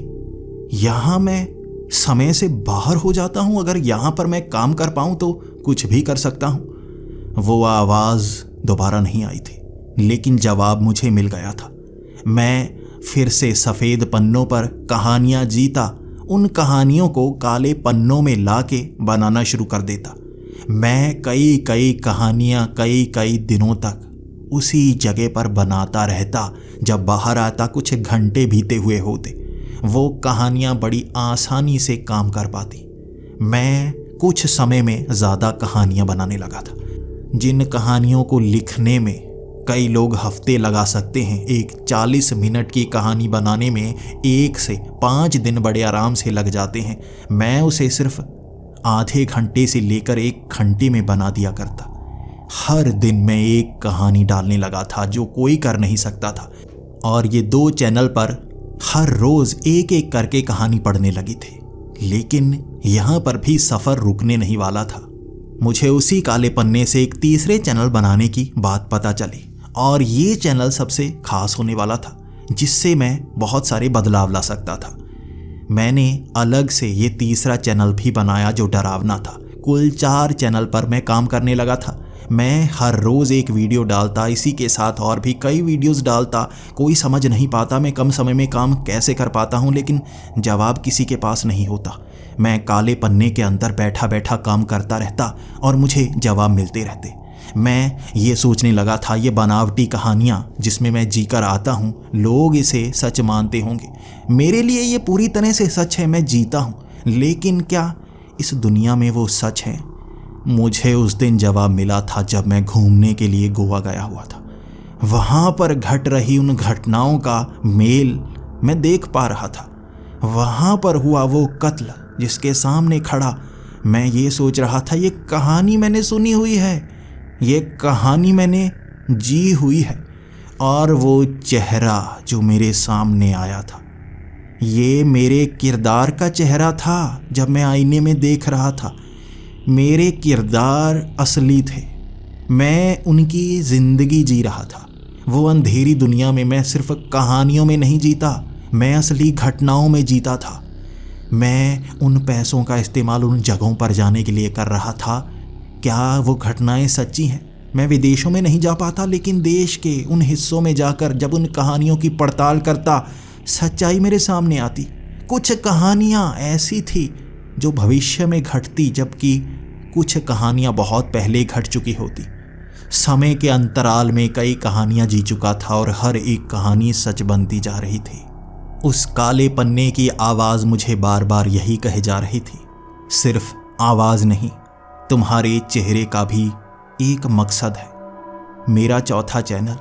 Speaker 1: यहाँ मैं समय से बाहर हो जाता हूँ। अगर यहाँ पर मैं काम कर पाऊँ तो कुछ भी कर सकता हूँ। वो आवाज़ दोबारा नहीं आई थी, लेकिन जवाब मुझे मिल गया था। मैं फिर से सफ़ेद पन्नों पर कहानियाँ जीता, उन कहानियों को काले पन्नों में लाके बनाना शुरू कर देता। मैं कई कहानियाँ कई दिनों तक उसी जगह पर बनाता रहता। जब बाहर आता कुछ घंटे बीते हुए होते। वो कहानियाँ बड़ी आसानी से काम कर पाती। मैं कुछ समय में ज़्यादा कहानियाँ बनाने लगा था। जिन कहानियों को लिखने में कई लोग हफ्ते लगा सकते हैं, एक 40 मिनट की कहानी बनाने में 1 से 5 दिन बड़े आराम से लग जाते हैं। मैं उसे सिर्फ आधे घंटे से लेकर 1 घंटे में बना दिया करता। हर दिन मैं एक कहानी डालने लगा था जो कोई कर नहीं सकता था। और ये 2 चैनल पर हर रोज़ एक करके कहानी पढ़ने लगी थी। लेकिन यहाँ पर भी सफ़र रुकने नहीं वाला था। मुझे उसी काले पन्ने से एक तीसरे चैनल बनाने की बात पता चली और ये चैनल सबसे खास होने वाला था, जिससे मैं बहुत सारे बदलाव ला सकता था। मैंने अलग से ये तीसरा चैनल भी बनाया जो डरावना था। कुल 4 चैनल पर मैं काम करने लगा था। मैं हर रोज़ एक वीडियो डालता, इसी के साथ और भी कई वीडियोस डालता। कोई समझ नहीं पाता मैं कम समय में काम कैसे कर पाता हूँ, लेकिन जवाब किसी के पास नहीं होता। मैं काले पन्ने के अंदर बैठा बैठा काम करता रहता और मुझे जवाब मिलते रहते। मैं ये सोचने लगा था, ये बनावटी कहानियाँ जिसमें मैं जीकर आता हूँ, लोग इसे सच मानते होंगे। मेरे लिए ये पूरी तरह से सच है, मैं जीता हूँ, लेकिन क्या इस दुनिया में वो सच है? मुझे उस दिन जवाब मिला था जब मैं घूमने के लिए गोवा गया हुआ था। वहाँ पर घट रही उन घटनाओं का मेल मैं देख पा रहा था। वहाँ पर हुआ वो कत्ल जिसके सामने खड़ा मैं ये सोच रहा था, ये कहानी मैंने सुनी हुई है, ये कहानी मैंने जी हुई है। और वो चेहरा जो मेरे सामने आया था, ये मेरे किरदार का चेहरा था जब मैं आईने में देख रहा था। मेरे किरदार असली थे, मैं उनकी ज़िंदगी जी रहा था। वो अंधेरी दुनिया में मैं सिर्फ कहानियों में नहीं जीता, मैं असली घटनाओं में जीता था। मैं उन पैसों का इस्तेमाल उन जगहों पर जाने के लिए कर रहा था। क्या वो घटनाएं सच्ची हैं? मैं विदेशों में नहीं जा पाता, लेकिन देश के उन हिस्सों में जाकर जब उन कहानियों की पड़ताल करता, सच्चाई मेरे सामने आती। कुछ कहानियाँ ऐसी थी जो भविष्य में घटती, जबकि कुछ कहानियाँ बहुत पहले घट चुकी होती। समय के अंतराल में कई कहानियाँ जी चुका था और हर एक कहानी सच बनती जा रही थी। उस काले पन्ने की आवाज़ मुझे बार बार यही कहे जा रही थी, सिर्फ आवाज़ नहीं, तुम्हारे चेहरे का भी एक मकसद है। मेरा चौथा चैनल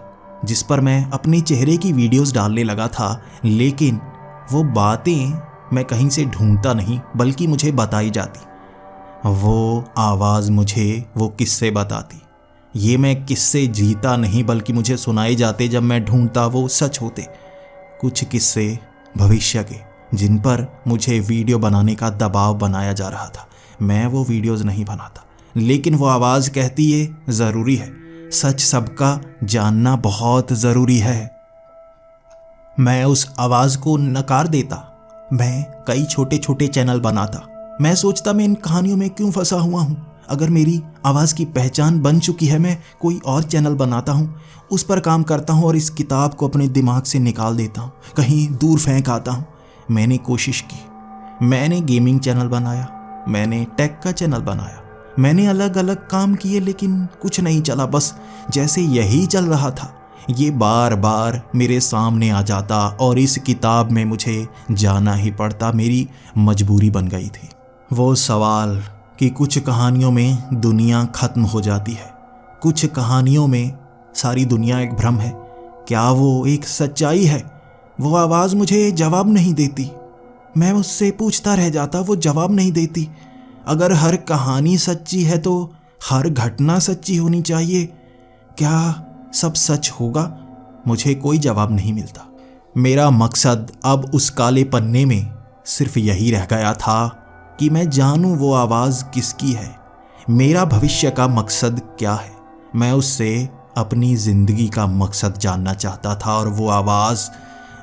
Speaker 1: जिस पर मैं अपने चेहरे की वीडियोस डालने लगा था, लेकिन वो बातें मैं कहीं से ढूंढता नहीं बल्कि मुझे बताई जाती। वो आवाज़ मुझे वो किस्से बताती। ये मैं किस्से जीता नहीं बल्कि मुझे सुनाए जाते जब मैं ढूंढता वो सच होते। कुछ किस्से भविष्य के जिन पर मुझे वीडियो बनाने का दबाव बनाया जा रहा था। मैं वो वीडियोस नहीं बनाता, लेकिन वो आवाज़ कहती है ज़रूरी है, सच सबका जानना बहुत ज़रूरी है। मैं उस आवाज़ को नकार देता। मैं कई छोटे छोटे चैनल बनाता। मैं सोचता मैं इन कहानियों में क्यों फंसा हुआ हूँ। अगर मेरी आवाज़ की पहचान बन चुकी है, मैं कोई और चैनल बनाता हूँ, उस पर काम करता हूँ और इस किताब को अपने दिमाग से निकाल देता हूँ, कहीं दूर फेंक आता हूँ। मैंने कोशिश की, मैंने गेमिंग चैनल बनाया, मैंने टेक का चैनल बनाया, मैंने अलग अलग काम किए, लेकिन कुछ नहीं चला। बस जैसे यही चल रहा था, ये बार बार मेरे सामने आ जाता और इस किताब में मुझे जाना ही पड़ता। मेरी मजबूरी बन गई थी। वो सवाल कि कुछ कहानियों में दुनिया खत्म हो जाती है, कुछ कहानियों में सारी दुनिया एक भ्रम है, क्या वो एक सच्चाई है? वो आवाज़ मुझे जवाब नहीं देती। मैं उससे पूछता रह जाता, वो जवाब नहीं देती। अगर हर कहानी सच्ची है तो हर घटना सच्ची होनी चाहिए। क्या सब सच होगा? मुझे कोई जवाब नहीं मिलता। मेरा मकसद अब उस काले पन्ने में सिर्फ यही रह गया था कि मैं जानूं वो आवाज़ किसकी है, मेरा भविष्य का मकसद क्या है। मैं उससे अपनी ज़िंदगी का मकसद जानना चाहता था और वो आवाज़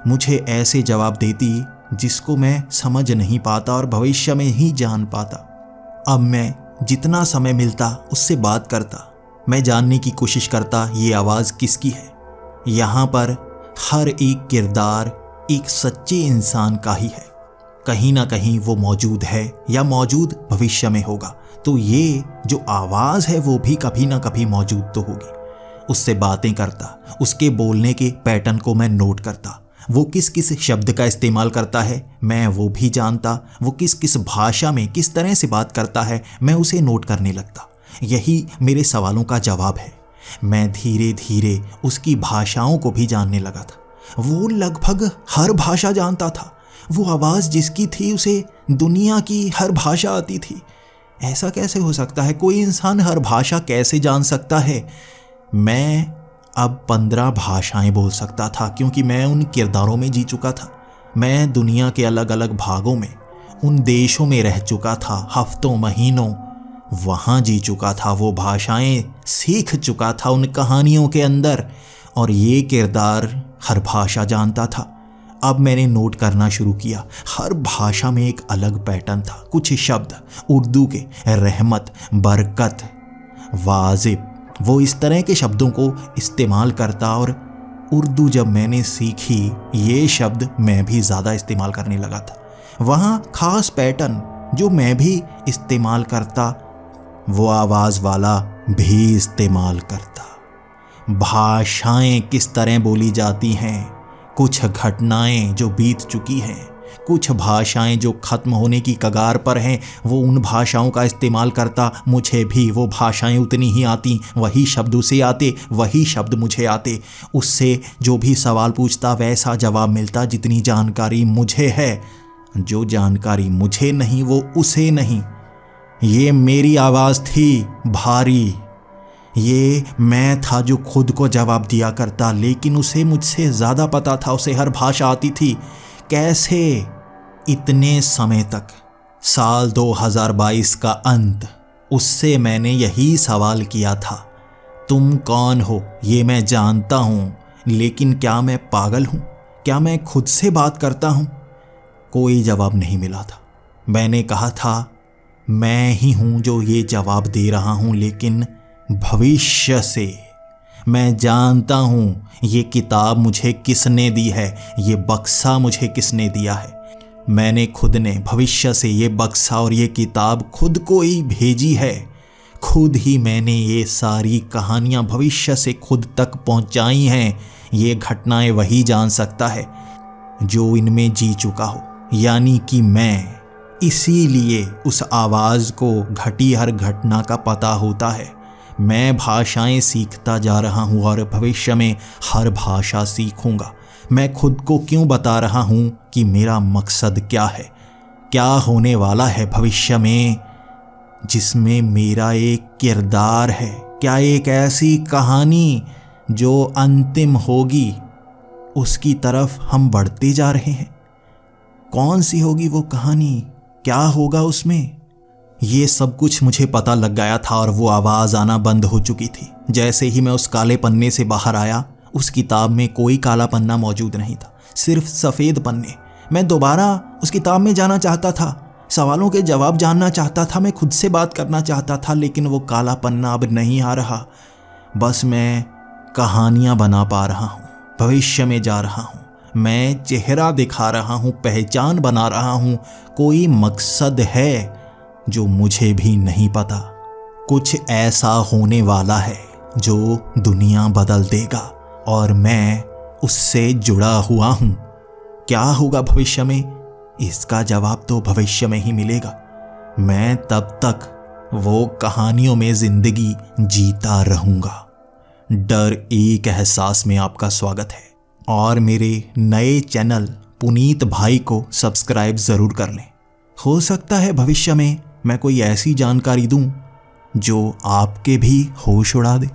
Speaker 1: मुझे ऐसे जवाब देती जिसको मैं समझ नहीं पाता और भविष्य में ही जान पाता। अब मैं जितना समय मिलता उससे बात करता, मैं जानने की कोशिश करता ये आवाज़ किसकी है। यहाँ पर हर एक किरदार एक सच्चे इंसान का ही है। कहीं ना कहीं वो मौजूद है या मौजूद भविष्य में होगा, तो ये जो आवाज़ है वो भी कभी ना कभी मौजूद तो होगी। उससे बातें करता, उसके बोलने के पैटर्न को मैं नोट करता। वो किस किस शब्द का इस्तेमाल करता है मैं वो भी जानता। वो किस किस भाषा में किस तरह से बात करता है मैं उसे नोट करने लगता। यही मेरे सवालों का जवाब है। मैं धीरे धीरे उसकी भाषाओं को भी जानने लगा था। वो लगभग हर भाषा जानता था। वो आवाज़ जिसकी थी उसे दुनिया की हर भाषा आती थी। ऐसा कैसे हो सकता है? कोई इंसान हर भाषा कैसे जान सकता है? मैं अब 15 भाषाएं बोल सकता था क्योंकि मैं उन किरदारों में जी चुका था। मैं दुनिया के अलग अलग भागों में, उन देशों में रह चुका था, हफ्तों महीनों वहाँ जी चुका था, वो भाषाएं सीख चुका था उन कहानियों के अंदर, और ये किरदार हर भाषा जानता था। अब मैंने नोट करना शुरू किया। हर भाषा में एक अलग पैटर्न था। कुछ शब्द उर्दू के रहमत, बरकत, वाजिब, वो इस तरह के शब्दों को इस्तेमाल करता और उर्दू जब मैंने सीखी ये शब्द मैं भी ज़्यादा इस्तेमाल करने लगा था। वहाँ खास पैटर्न जो मैं भी इस्तेमाल करता वो आवाज़ वाला भी इस्तेमाल करता। भाषाएं किस तरह बोली जाती हैं, कुछ घटनाएं जो बीत चुकी हैं, कुछ भाषाएं जो ख़त्म होने की कगार पर हैं, वो उन भाषाओं का इस्तेमाल करता। मुझे भी वो भाषाएं उतनी ही आती, वही शब्द उसे आते, वही शब्द मुझे आते। उससे जो भी सवाल पूछता वैसा जवाब मिलता जितनी जानकारी मुझे है। जो जानकारी मुझे नहीं वो उसे नहीं। ये मेरी आवाज़ थी भारी। ये मैं था जो खुद को जवाब दिया करता, लेकिन उसे मुझसे ज़्यादा पता था। उसे हर भाषा आती थी। कैसे? इतने समय तक, साल 2022 का अंत, उससे मैंने यही सवाल किया था, तुम कौन हो? ये मैं जानता हूँ, लेकिन क्या मैं पागल हूँ? क्या मैं खुद से बात करता हूँ? कोई जवाब नहीं मिला था। मैंने कहा था मैं ही हूँ जो ये जवाब दे रहा हूँ, लेकिन भविष्य से। मैं जानता हूँ ये किताब मुझे किसने दी है, ये बक्सा मुझे किसने दिया है। मैंने खुद ने भविष्य से ये बक्सा और ये किताब खुद को ही भेजी है। खुद ही मैंने ये सारी कहानियाँ भविष्य से खुद तक पहुँचाई हैं। ये घटनाएं वही जान सकता है जो इनमें जी चुका हो, यानी कि मैं। इसीलिए उस आवाज़ को घटी हर घटना का पता होता है। मैं भाषाएं सीखता जा रहा हूँ और भविष्य में हर भाषा सीखूंगा। मैं खुद को क्यों बता रहा हूँ कि मेरा मकसद क्या है, क्या होने वाला है भविष्य में, जिसमें मेरा एक किरदार है। क्या एक ऐसी कहानी जो अंतिम होगी उसकी तरफ हम बढ़ते जा रहे हैं? कौन सी होगी वो कहानी? क्या होगा उसमें? ये सब कुछ मुझे पता लग गया था और वो आवाज़ आना बंद हो चुकी थी। जैसे ही मैं उस काले पन्ने से बाहर आया, उस किताब में कोई काला पन्ना मौजूद नहीं था, सिर्फ सफ़ेद पन्ने। मैं दोबारा उस किताब में जाना चाहता था, सवालों के जवाब जानना चाहता था, मैं खुद से बात करना चाहता था, लेकिन वो काला पन्ना अब नहीं आ रहा। बस मैं कहानियाँ बना पा रहा हूँ, भविष्य में जा रहा हूँ, मैं चेहरा दिखा रहा हूँ, पहचान बना रहा हूँ। कोई मकसद है जो मुझे भी नहीं पता। कुछ ऐसा होने वाला है जो दुनिया बदल देगा और मैं उससे जुड़ा हुआ हूँ। क्या होगा भविष्य में, इसका जवाब तो भविष्य में ही मिलेगा। मैं तब तक वो कहानियों में जिंदगी जीता रहूँगा। डर एक एहसास में आपका स्वागत है और मेरे नए चैनल पुनीत भाई को सब्सक्राइब ज़रूर कर लें। हो सकता है भविष्य में मैं कोई ऐसी जानकारी दूं जो आपके भी होश उड़ा दे।